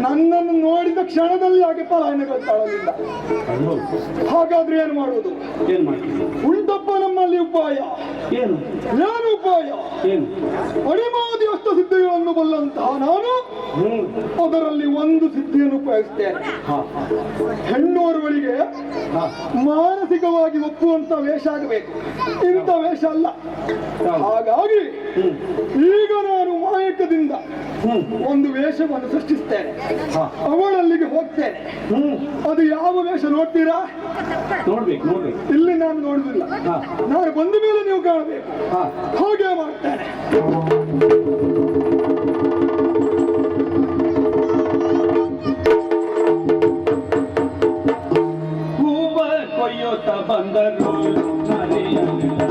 ನನ್ನನ್ನು ನೋಡಿದ ಕ್ಷಣದಲ್ಲಿ ಆಕೆ ಪಲಾಯನಗೊಳ್ತಾಳಲಿಲ್ಲ. ಹಾಗಾದ್ರೆ ಏನು ಮಾಡುವುದು? ಏನ್ ಮಾಡ್ತೀವಿ? ಉಂಟಪ್ಪ ನಮ್ಮಲ್ಲಿ ಉಪಾಯ. ಏನು ಏನು ಉಪಾಯ? ಏನು? ಅಣಿಮಾದಿ ಅಷ್ಟ ಸಿದ್ಧಿಗಳನ್ನು ಬಲ್ಲಂತಹ ನಾನು ಅದರಲ್ಲಿ ಒಂದು ಸಿದ್ಧಿಯನ್ನು ಉಪಯೋಗಿಸ್ತೇನೆ. ಹೆಣ್ಣೋರ್ವರಿಗೆ ಮಾನಸಿಕವಾಗಿ ಒಪ್ಪುವಂತ ವೇಷ ಆಗಬೇಕು, ಇಂಥ ವೇಷ ಅಲ್ಲ. ಹಾಗಾಗಿ ಈಗ ನಾನು ಮಾಯಕದಿಂದ ಒಂದು ವೇಷವನ್ನು ಸೃಷ್ಟಿಸ್ತೇನೆ, ಅವಳಲ್ಲಿಗೆ ಹೋಗ್ತೇನೆ. ಅದು ಯಾವ ವೇಷ ನೋಡ್ತೀರಾ? ನೋಡ್ಬೇಕು. ಇಲ್ಲಿ ನಾನು ನೋಡುದಿಲ್ಲ, ನಾನು ಬಂದ ಮೇಲೆ ನೀವು ಕಾಣಬೇಕು. ಹಾಗೆ ಮಾಡ್ತೇನೆ. ಹೂವ ಕೊಯ್ಯುತ್ತ ಬಂದರು ನರಿಯರೆಲ್ಲ,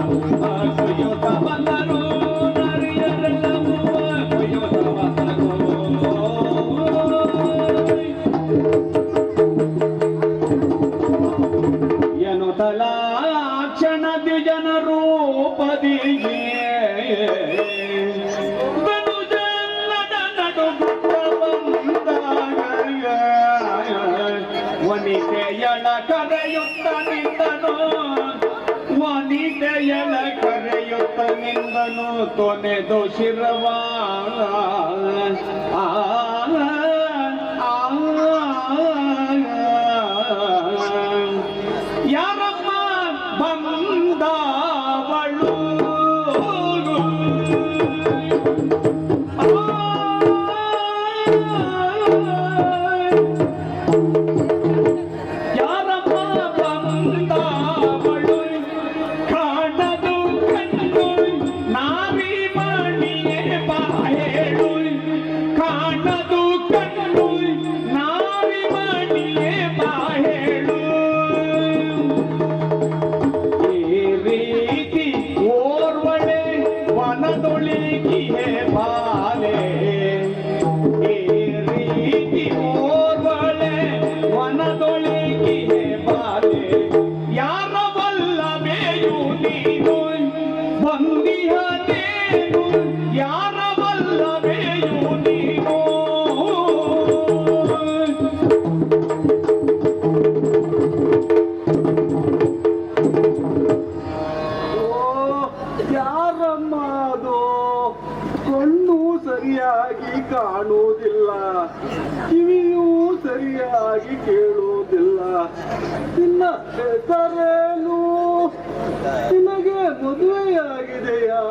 ಕೊಯ್ಯುತ್ತ ಬಂದರು ನರಿಯರೆಲ್ಲ, ಹೂವ ಕೊಯ್ಯುತ್ತ ಬಂದರು. ಎನ್ನುತ್ತಲ ಕ್ಷಣ ದ್ವಿಜನ ರೂಪದಿಯೇ ವನಿತೆಯಳ ಕರೆಯುತ್ತ ನಿಂದನು, ವನಿತೆಯಳ ಕರೆಯುತ್ತ ನಿಂದನು, ತೊನೆದು ಶಿರವ ಯಾರಮ್ಮ ಬಂದವಳು? ಸರಿಯಾಗಿ ಕಾಣುವುದಿಲ್ಲ, ಕಿವಿಯೂ ಸರಿಯಾಗಿ ಕೇಳುವುದಿಲ್ಲ. ನಿನ್ನ ಹೆಸರೇನು? ನಿನಗೆ ಮದುವೆಯಾಗಿದೆಯಾ?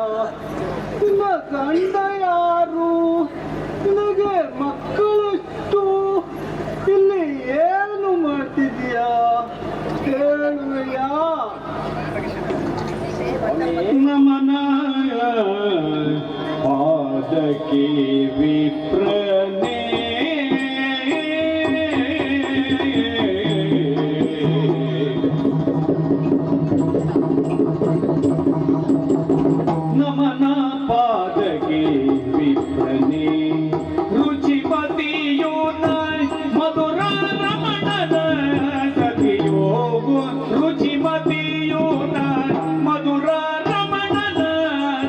ನಿನ್ನ ಗಂಡ ಯಾರು? ನಿನಗೆ ಮಕ್ಕಳೆಷ್ಟು? ಇಲ್ಲಿ ಏನು ಮಾಡ್ತಿದೀಯಾ? ಹೇಳುವೆಯಾ? ನಮನ ಪಾದಕ್ಕೆ ವಿಪ್ರನೇ, ನಮನ ಪಾದಕ್ಕೆ ವಿಪ್ರನೇ, ರುಚಿಪತಿಯೋ ಮಧುರ ರಮಣನ ಸತಿಯೋ, ರುಚಿಮತಿಯೋ ಮಧುರ ರಮಣನ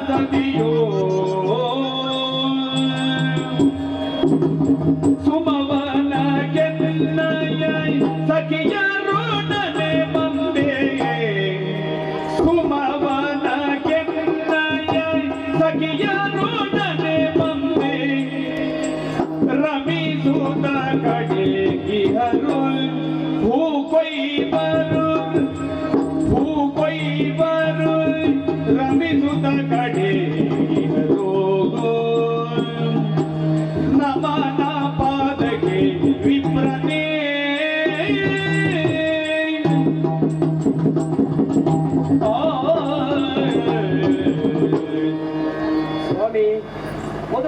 ಸತಿಯೋ, ಸುಮವನ ಕೆನ್ನಯ ಸಖಿಯರೊಡನೆ ಬಂದೆ, ಸುಮವನ ಕೆನ್ನಯ ಸಖಿಯರೊಡನೆ ಬಂದೆ, ರಮಿಸುತ್ತ ಕಡೆಗಿಹರು ಹೂ ಕೊಯ್ಬರು,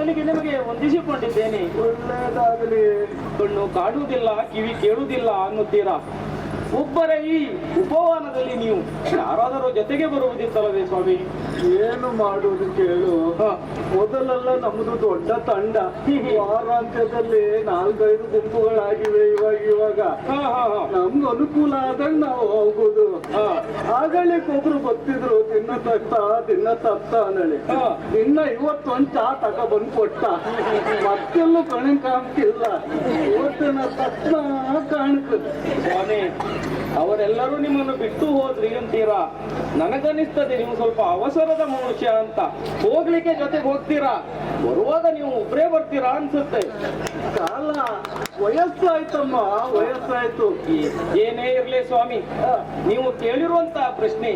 ಮೊದಲಿಗೆ ನಿಮಗೆ ವಂದಿಸಿಕೊಂಡಿದ್ದೇನೆ. ಒಳ್ಳೆಯದಾಗಲಿ. ಕಣ್ಣು ಕಾಣುವುದಿಲ್ಲ, ಕಿವಿ ಕೇಳುವುದಿಲ್ಲ ಅನ್ನುತ್ತೀರಾ. ಒಬ್ಬರ ಈ ಉಪವಾನದಲ್ಲಿ ನೀವು ಯಾರಾದರೂ ಜೊತೆಗೆ ಬರುವುದಿತ್ತಲ್ಲವೇ ಸ್ವಾಮಿ? ಏನು ಮಾಡುವುದು ಕೇಳು. ಮೊದಲೆಲ್ಲ ನಮ್ದು ದೊಡ್ಡ ತಂಡ, ವಾರಾಂತ್ಯದಲ್ಲಿ 4-5 ಗುಂಪುಗಳಾಗಿವೆ. ಇವಾಗ ನಮ್ಗೆ ಅನುಕೂಲ ಆದಾಗ ನಾವು ಹೋಗುದು. ಆಗಳಿಗೊಬ್ರು ಗೊತ್ತಿದ್ರು, ದಿನ ತತ್ತ ಅನ್ನಳಿ. ಇನ್ನ ಇವತ್ತೊಂದು ಚಾ ತಕ ಬಂದು ಕೊಟ್ಟ. ಮತ್ತೆಲ್ಲೂ ಕಾಣಕ್ಕಾಗ್ತಿಲ್ಲ. ಇವತ್ತಿನ ತಕ್ಷಣ ಕಾಣಕ ಸ್ವಾಮಿ, ಅವರೆಲ್ಲರೂ ನಿಮ್ಮನ್ನು ಬಿಟ್ಟು ಹೋದ್ರಿ ಅಂತೀರಾ. ನನಗನ್ನಿಸ್ತದೆ ನೀವು ಸ್ವಲ್ಪ ಅವಸರದ ಮನುಷ್ಯ ಅಂತ. ಹೋಗ್ಲಿಕ್ಕೆ ಜೊತೆಗೆ ಹೋಗ್ತೀರಾ, ಬರುವಾಗ ನೀವು ಒಬ್ಬರೇ ಬರ್ತೀರಾ ಅನ್ಸುತ್ತೆ. ಕಾಲ ವಯಸ್ಸಾಯ್ತಮ್ಮ, ವಯಸ್ಸಾಯ್ತು. ಏನೇ ಇರ್ಲಿ ಸ್ವಾಮಿ, ನೀವು ಕೇಳಿರುವಂತ ಪ್ರಶ್ನೆ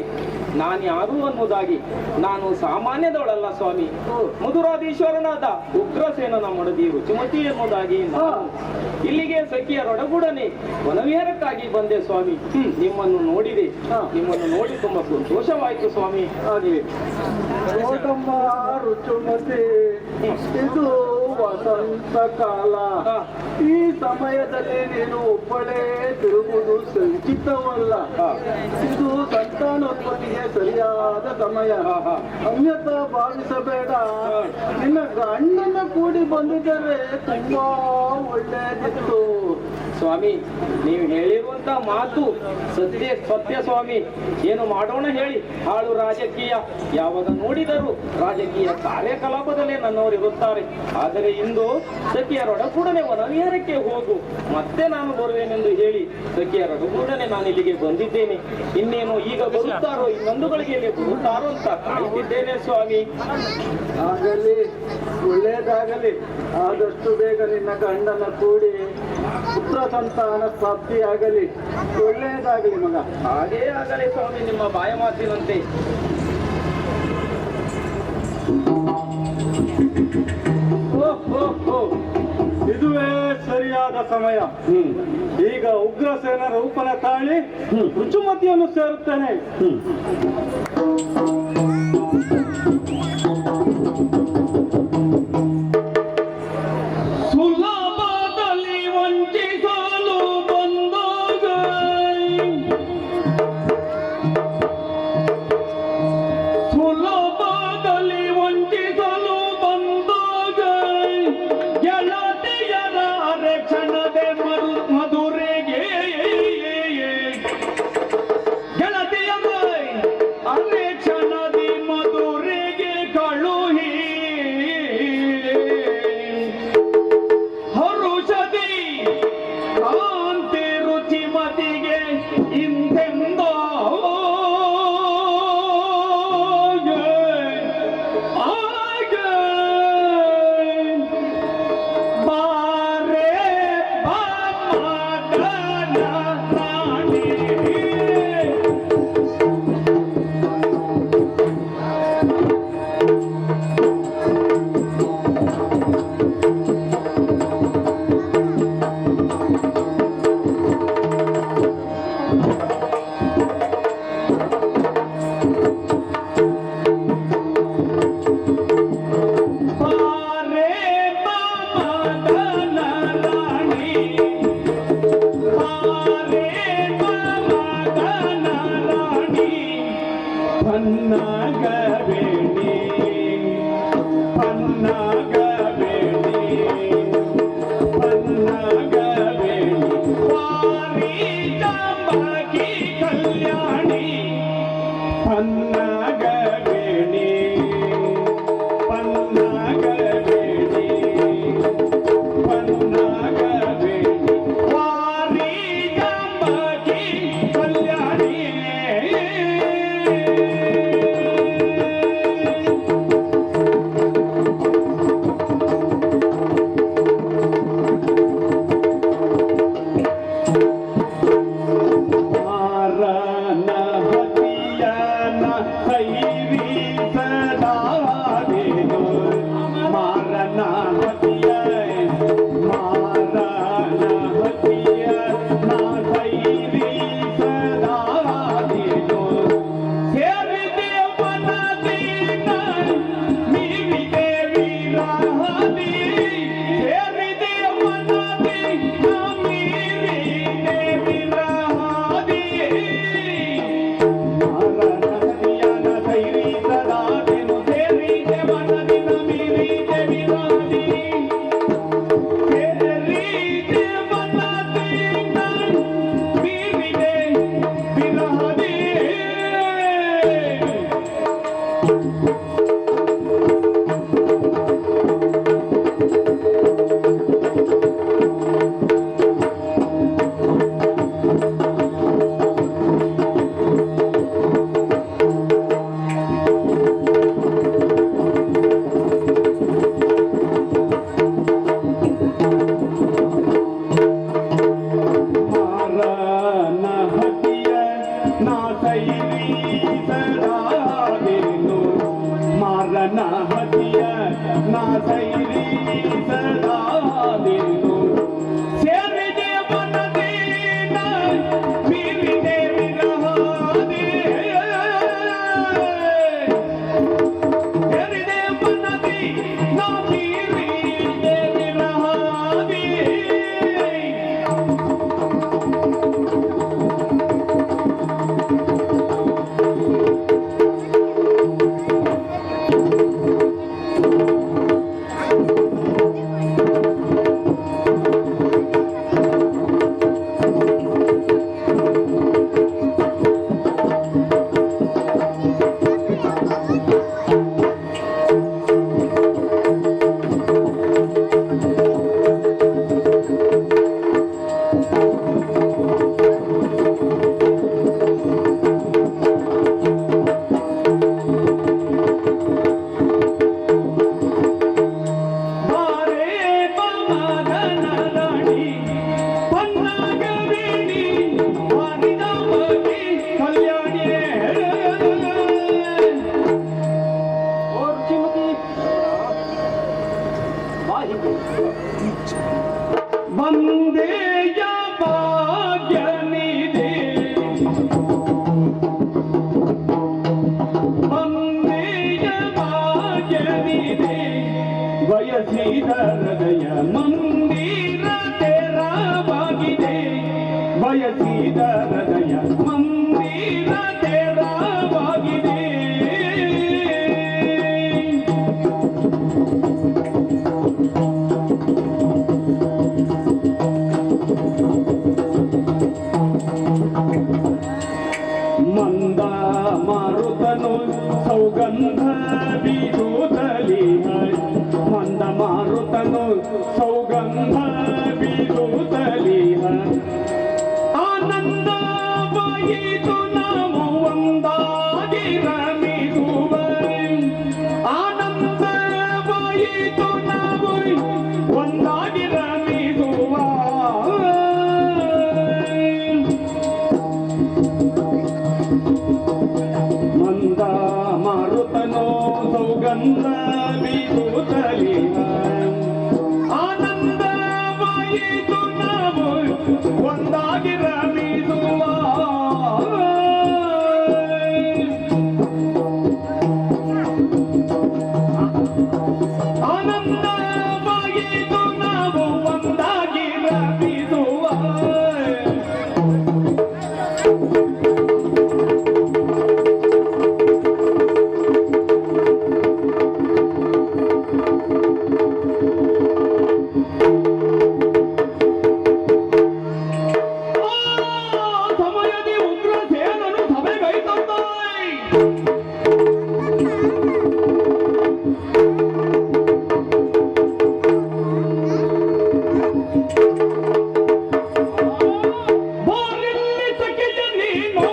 ನಾನು ಯಾರು ಅನ್ನೋದಾಗಿ. ನಾನು ಸಾಮಾನ್ಯದವಳಲ್ಲ ಸ್ವಾಮಿ. ಮಧುರಾಧೀಶ್ವರನಾದ ಉಗ್ರಸೇನನ ಮಡದಿ ರುಚಿಮತಿ ಎನ್ನುವುದಾಗಿ ನಾನು ಇಲ್ಲಿಗೆ ಸಖಿಯರೊಡಗೂಡನೆ ವನವಿಹಾರಕ್ಕಾಗಿ ಬಂದೆ ಸ್ವಾಮಿ. ನಿಮ್ಮನ್ನು ನೋಡಿದೆ, ನಿಮ್ಮನ್ನು ನೋಡಿ ತುಂಬಾ ಸಂತೋಷವಾಯಿತು ಸ್ವಾಮಿ. ಆಗ್ಲಿ ನೋಡಮ್ಮ ರುಚುಮತಿ, ಇದು ವಸಂತ ಕಾಲ. ಈ ಸಮಯದಲ್ಲಿ ನೀನು ಒಬ್ಬಳೇ ತಿರುಗುವುದು ಸಂಚಿತವಲ್ಲ. ಇದು ಸಂತಾನೋತ್ಪತ್ತಿಗೆ ಸರಿಯಾದ ಸಮಯ. ಅನ್ಯತಾ ಭಾವಿಸಬೇಡ. ನಿನ್ನ ಗಂಡನ ಕೂಡಿ ಬಂದಿದ್ದರೆ ತುಂಬಾ ಒಳ್ಳೆಯದಿತ್ತು ಸ್ವಾಮಿ. ನೀವು ಹೇಳಿರುವಂತ ಮಾತು ಸತ್ಯ ಸ್ವಾಮಿ. ಏನು ಮಾಡೋಣ ಹೇಳಿ? ಹಾಳು ರಾಜಕೀಯ, ಯಾವಾಗ ನೋಡಿದರೂ ರಾಜಕೀಯ ಕಾರ್ಯಕಲಾಪದಲ್ಲೇ ನನ್ನವರು ಇರುತ್ತಾರೆ. ಆದರೆ ಇಂದು ಸಖಿಯರೊಡಗೂಡನೆ ವನವಿಹಾರಕ್ಕೆ ಹೋಗು, ಮತ್ತೆ ನಾನು ಬರುವೇನೆಂದು ಹೇಳಿ ಸಖಿಯರೊಡಗೂಡನೆ ನಾನು ಇಲ್ಲಿಗೆ ಬಂದಿದ್ದೇನೆ. ಇನ್ನೇನು ಈಗ ಬರುತ್ತಾರೋ, ಇನ್ನೊಂದು ಗಳಿಗೆ ಬರುತ್ತಾರೋ ಅಂತ ಕಾಯ್ತಿದ್ದೇನೆ ಸ್ವಾಮಿ. ಆಗಲಿ, ಒಳ್ಳೆಯದಾಗಲಿ. ಆದಷ್ಟು ಬೇಗ ನಿನ್ನ ಗಂಡನ ಕೂಡಿ ಪುತ್ರ ಸಂತಾನ ಪ್ರಾಪ್ತಿಯಾಗಲಿ. ಒಳ್ಳೆಯದಾಗಲಿ ಮಗ. ಹಾಗೇ ಆಗಲಿ ಸ್ವಾಮಿ, ನಿಮ್ಮ ಬಾಯ ಮಾತಿನಂತೆ. ಇದುವೇ ಸರಿಯಾದ ಸಮಯ. ಈಗ ಉಗ್ರಸೇನ ರೂಪನ ತಾಳಿ ರುಚುಮತಿಯನ್ನು ಸೇರುತ್ತೇನೆ. ಸುಲಭದಲ್ಲಿ ವಂಚಿಸಲು ಬಂದಾಗ ಸುಲಭದಲ್ಲಿ ವಂಚಿಸಲು ಬಂದಾಗ ಗೆಳತಿಯರ ಅರೆಕ್ಷಣದೆ ಮಧುರೆಗೆ ಗೆಳತಿಯರ ಅರೆಕ್ಷಣದಿ ಮಧುರೆಗೆ ಕಳುಹಿ ಹರುಷದಿ ಕಾಂತಿ ರುಚಿಮತಿಗೆ ಇಂತೆಂದ ಬಾರೆ ರಾಣಿ ಸದಾದೇನು ಮಾರನ ಹತಿಯ ನಾ ಸೈರಿ ಸದಾದೇನು ಸೇರಿದೆ ಮನದೇನ ಬೀರಿದೆ ವಿರಹಾದೆ ಸೇರಿದೆ ಮನದಿ ನಾ ಬೀರಿದೆ ವಿರಹಾದೆ ಬಂದೇಯ ಭಾಗ್ಯನಿದೆ ಬಂದೇಯ ಭಾಗ್ಯನಿದೆ ಬಯಸಿದ ಹೃದಯ ಮಂದಿರ ತೆರವಾಗಿದೆ ಬಯಸಿದ ಹೃದಯ ಮಂದಿರ ತೆರವಾಗಿದೆ ಮಂದ ಮಾರುತನು ಸೌಗಂಧ ಬೀರುತ್ತಲಿ ಮಂದ ಮಾರುತನು ಸೌಗಂಧ ಬೀರುತ್ತಲಿ ಆನಂದವಾಯಿತು ನಾವು ಒಂದಾಗಿರಮಿಸುವ ಆನಂದವಾಯಿತು ನಾವು ಒಂದಾಗಿರಮಿಸುವ ಮಂದ ಮಾರುತನೋ ಸೌಗಂಧ ಬೀರುತ್ತಲಿ ಆನಂದವಾಯಿತು ನಾವು ಒಂದಾಗಿರಮಿಸುವ ಆನಂದವಾಯಿತು ನಾವು ಒಂದಾಗಿರಮಿಸುವ ಸಮಯದಿ ಉಗ್ರ ಸೇನನು ಸಭೆಗೈತಂತಾಯ್ ಬಾರಿಲ್ಲಿ ಸಖಿಯ ನೀನು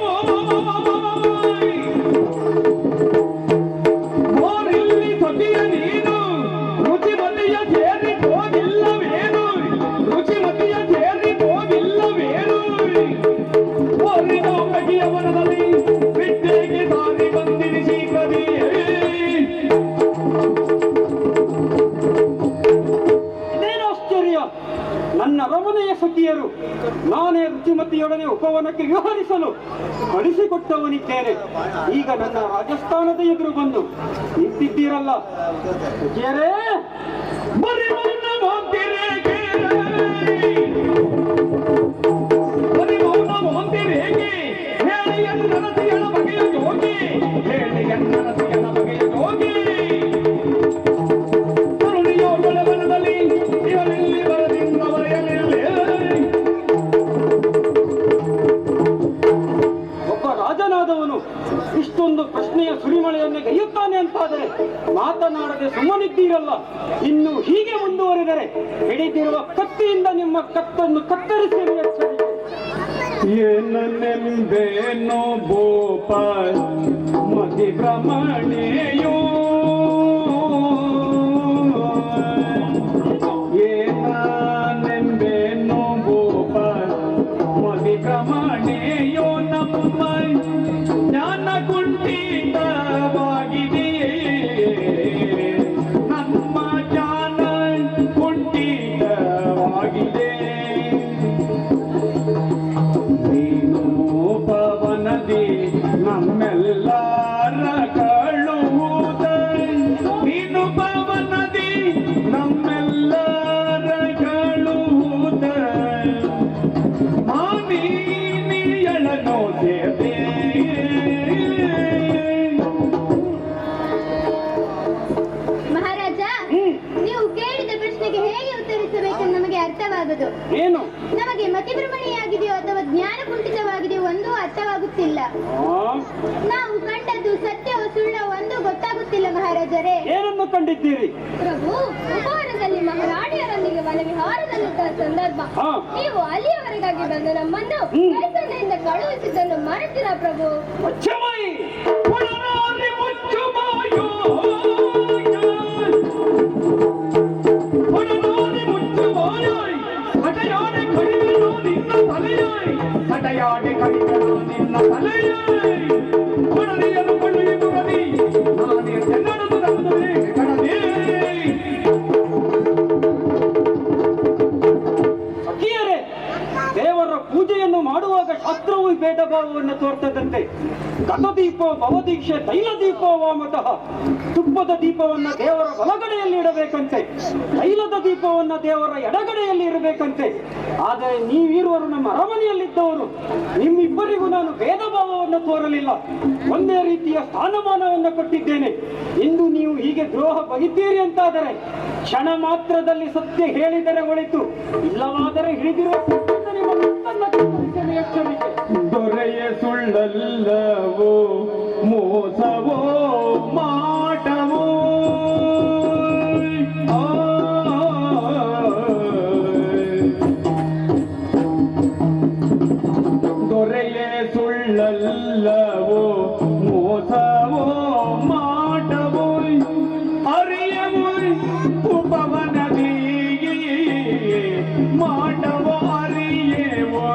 ಬಾರಿಲ್ಲಿ ಸಖಿಯ ನೀನು ರುಚಿಮತಿಯ ಸೇರಿ ಹೋಗಿಲ್ಲವೇನು ರುಚಿಮತಿಯ ಸೇರಿ ಹೋಗಿಲ್ಲವೇನು ಅವನದಲ್ಲಿ ವಿದ್ಯೆಗೆ ದಾರಿ ಬಂದಿರಿ ಶೀಘ್ರದಿ ಇದೇನು ಆಶ್ಚರ್ಯ ನನ್ನ ಅರಮನೆಯ ಸಖಿಯರು ನಾನೇ ರುಚಿಮತಿಯೊಡನೆ ಉಪವನಕ್ಕೆ ವ್ಯವಹರಿಸಲು ಕಳಿಸಿಕೊಟ್ಟವನಿದ್ದೇನೆ ಈಗ ನನ್ನ ರಾಜಸ್ಥಾನದ ಎದುರು ಬಂದು ನಿಂತಿದ್ದೀರಲ್ಲ ಸಖಿಯರೇ ಬರಿ ಮೌನ ಹೋಗ್ತಿರೇಗೆ ಬರಿ ಮೌನ ಹೋಗ್ತಿರೇಗೆ ಹೇಳಿ ಎನ್ನರಸಿಯನ ಬಗೆಯ ಜೋಗಿ ಹೇಳಿ ಎನ್ನರಸಿಯನ ಬಗೆಯ ಜೋಗಿ ತರುಣಿಯೋರ್ಗಳ ಬನದಲ್ಲಿ ಇವರಲ್ಲಿ ಬರದಿಂದ ಬರೆಯಲಿಲ್ಲ ಒಬ್ಬ ರಾಜನಾದವನು ಇಷ್ಟೊಂದು ಪ್ರಶ್ನೆಯ ಸುರಿಮಳೆಯನ್ನೇ ಗೈಯುತ್ತಾನೆ ಅಂತಾದರೆ ಮಾತನಾಡದೆ ಸುಮ್ಮನಿದ್ದೀರಲ್ಲ ಇನ್ನು ಹೀಗೆ ಮುಂದುವರಿದರೆ ಹಿಡಿದಿರುವ ಕತ್ತಿಯಿಂದ ನಿಮ್ಮ ಕತ್ತನ್ನು ಕತ್ತರಿಸಿ ಎಚ್ಚರಿಕೆ ಏನನೆಂಬೇನೋ ಬೋಪ ಮತಿ ಭ್ರಮಣೆಯೋ ಏನನೆಂಬೇನೋ ಬೋಪ ಮತಿ ಭ್ರಮಣೆಯೋ ನಮ್ಮ ನಮ್ಮೆಲ್ಲರ ಕಳುವುದ ನೀನು ಪವನದಿ ನಮ್ಮೆಲ್ಲರ ಕಳುವುದ ಮಾನೀಯಳನೋ ಸೇವೆ ಮಹಾರಾಜ, ನೀವು ಕೇಳಿದ ಪ್ರಶ್ನೆಗೆ ಹೇಗೆ ಉತ್ತರಿಸಬೇಕೆಂದು ನಮಗೆ ಅರ್ಥವಾಗದು. ಏನು? ನಮಗೆ ಮತಿಭ್ರಮಣೆಯಾಗಿದೆಯೋ ಅಥವಾ ಜ್ಞಾನ ಕುಂಠಿತವಾಗಿದೆಯೋ ಒಂದೂ ಅರ್ಥವಾಗುತ್ತಿಲ್ಲ. ನಾವು ಕಂಡದ್ದು ಸತ್ಯವೋ ಸುಳ್ಳೋ ಒಂದು ಗೊತ್ತಾಗುತ್ತಿಲ್ಲ ಮಹಾರಾಜರೇ. ಏನನ್ನು ಕಂಡಿದ್ದೀರಿ? ಪ್ರಭು, ಉಪವನದಲ್ಲಿ ಮಹಾರಾಣಿಯರೊಂದಿಗೆ ವನವಿಹಾರದಲ್ಲಿದ್ದ ಸಂದರ್ಭ. ನೀವು ಅಲ್ಲಿಯವರೆಗಾಗಿ ಬಂದು ನಮ್ಮನ್ನು ಕೈಸನ್ನೆಯಿಂದ ಕಳುಹಿಸಿದ್ದನ್ನು ಮರೆತಿರಾ ಪ್ರಭು? ಮುಚ್ಚುಮಾಯಿ ಒಳನಾಡಿ ಮುಚ್ಚುಮಾಯೋ ಒಳನಾಡಿ ಮುಚ್ಚುಮಾಯೋಯ್ ಹಠಯಾಡಿ ಕಡಿಮೆಯೋ ನಿನ್ನ ತಲೆಯೋಯ್ ಹಠಯಾಡಿ ಕಡಿಮೆಯೋ ನಿನ್ನ ತಲೆಯೋಯ್ ಒಡನೆಯನ್ನು ಕೊಳ್ಳುವುದು ರವಿ ನಾನೇ ತೆನ್ನಡದು ನಮ್ಮದೇ ಕಡಲೇ ಸಖಿಯರೇ, ದೇವರ ಪೂಜೆಯನ್ನು ಮಾಡುವಾಗ ಶಾಸ್ತ್ರವು ಭೇದ ಭಾವವನ್ನು ತೋರ್ತದಂತೆ ಗತದೀಪ ಭವದೀಕ್ಷೆ ತೈಲ ದೀಪ ವಾಮತಃ ತುಪ್ಪದ ದೀಪವನ್ನ ದೇವರ ಬಲಗಡೆಯಲ್ಲಿ ಇಡಬೇಕಂತೆ, ತೈಲದ ದೀಪವನ್ನ ದೇವರ ಎಡಗಡೆಯಲ್ಲಿ ಇರಬೇಕಂತೆ. ಆದರೆ ನೀವಿರುವರು ನಮ್ಮ ಅರಮನೆಯಲ್ಲಿದ್ದವರು, ನಿಮ್ಮಿಬ್ಬರಿಗೂ ನಾನು ಭೇದ ಭಾವವನ್ನು ತೋರಲಿಲ್ಲ, ಒಂದೇ ರೀತಿಯ ಸ್ಥಾನಮಾನವನ್ನು ಕೊಟ್ಟಿದ್ದೇನೆ. ಇಂದು ನೀವು ಹೀಗೆ ದ್ರೋಹ ಬಗೆತೀರಿ ಅಂತಾದರೆ ಕ್ಷಣ ಮಾತ್ರದಲ್ಲಿ ಸತ್ಯ ಹೇಳಿದರೆ ಒಳಿತು, ಇಲ್ಲವಾದರೆ ಹಿಡಿದಿರುವ ನಿಮ್ಮ ಮುತ್ತನ್ನ ಕ್ಷಮಿಸಲು ಕ್ಷಮಿಕೆ. ದೊರೆಯ ಸುಳ್ಳಲ್ಲವೋ ಮೋಸವೋ ಮಾಟವೋ ದೊರೆಯ ಸುಳ್ಳಲ್ಲವೋ ಮೋಸವೋ ಮಾಟವೋ ಅರಿಯವೋ ಉಪವನದಿ ಮಾಟವೋ ಅರಿಯವೋ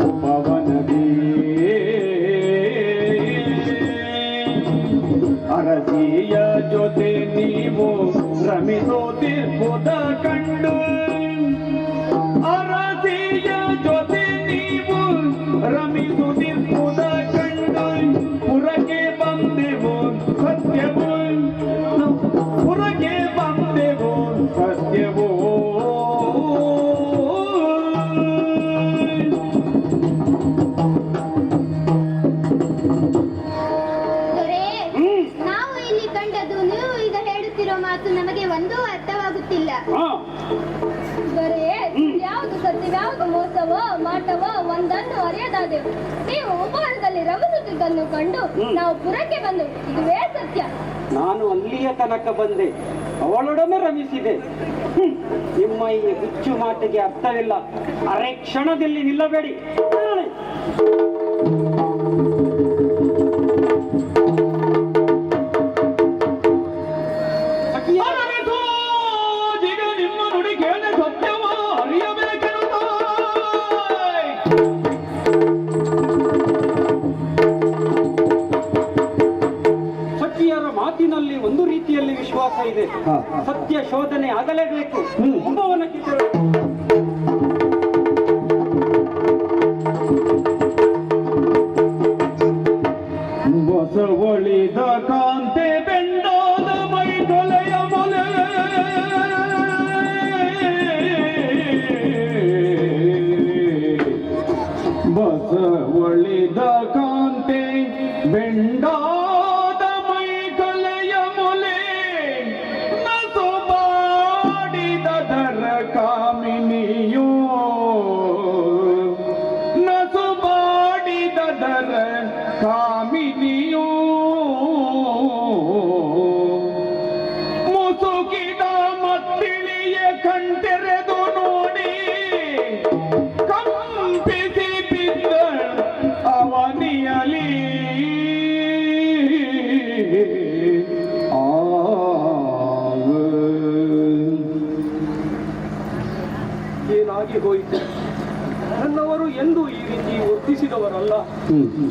ಉಪವನದಿ ಅರಸಿಯ ಜೊತೆ ನೀವು ರಮಿಸೋತಿರ್ಬುದ ಕಂಡು ಅರಸಿಯ ಜೊತೆ ನೀವು ರಮಿಸುತ್ತಿರ್ಬುದ ಕಂಡು ಪುರಕ್ಕೆ ಬಂದೆವು ಸತ್ಯವೋ ಪುರಕ್ಕೆ ಬಂದೆವು ಸತ್ಯವೋ ದೊರೆ, ನಾವು ಇಲ್ಲಿ ಕಂಡದ್ದು ನೀವು ಈಗ ಹೇಳುತ್ತಿರೋ ಮಾತು ನಮಗೆ ಒಂದೂ ಅರ್ಥವಾಗುತ್ತಿಲ್ಲ. ದೊರೆ, ಯಾವುದು ಸತ್ಯವ್ಯಾವುದು ಮೋಸವೋ ಮಾಟವೋ ಒಂದನ್ನು ಅರಿಯದಾದೆವು. ನೀವು ಉಪವನದಲ್ಲಿ ರಮಿಸುತ್ತಿದ್ದನ್ನು ಕಂಡು ನಾವು ಪುರಕ್ಕೆ ಬಂದು ಇದುವೇ ಸತ್ಯ. ನಾನು ಅಲ್ಲಿಯ ತನಕ ಬಂದೆ, ಅವಳೊಡನೆ ರಮಿಸಿದೆ. ನಿಮ್ಮ ಈ ಹುಚ್ಚು ಮಾತಿಗೆ ಅರ್ಥವಿಲ್ಲ. ಅರೆ ಕ್ಷಣದಲ್ಲಿ ನಿಲ್ಲಬೇಡಿ. ಈಗ ನಿಮ್ಮ ನುಡಿ ಕೇಳ ಸತ್ಯವ ಅರಿಯಬೇಕೆಂದು ಸಖಿಯರ ಮಾತಿನಲ್ಲಿ ಒಂದು ರೀತಿಯಲ್ಲಿ ವಿಶ್ವಾಸ ಇದೆ. ಸತ್ಯ ಶೋಧನೆ ಆಗಲೇಬೇಕು. ಉಪವನಕ್ಕೆ ಬಸವಳಿದ ಕಾಂತೆ ಬೆಂಡಾದ ಮೈ ತೊಲೆಯ ಮೊಲೆ ಬಸವಳಿದ ಕಾಂತೆ ಬೆಂಡಾದ ಮೈ ತೊಲೆಯ ಮೊಲೆ ನಸು ಮಾಡಿದ ದರ ಕಾಮಿನಿಯೋ ನಸು ಮಾಡಿದ ದರ ಕಾಮಿನಿಯೋ ಮುಸುಕಿದ ಮತ್ತಿಳಿಯ ಕಣ್ತೆರೆದು ನೋಡಿ ಕಂಪಿಸಿ ಬಿದ್ದ ಅವನಿಯಲಿ ಏನಾಗಿ ಹೋಯಿತು? ನನ್ನವರು ಎಂದೂ ಈ ರೀತಿ ವರ್ತಿಸಿದವರಲ್ಲ.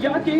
ಯಾಕೆ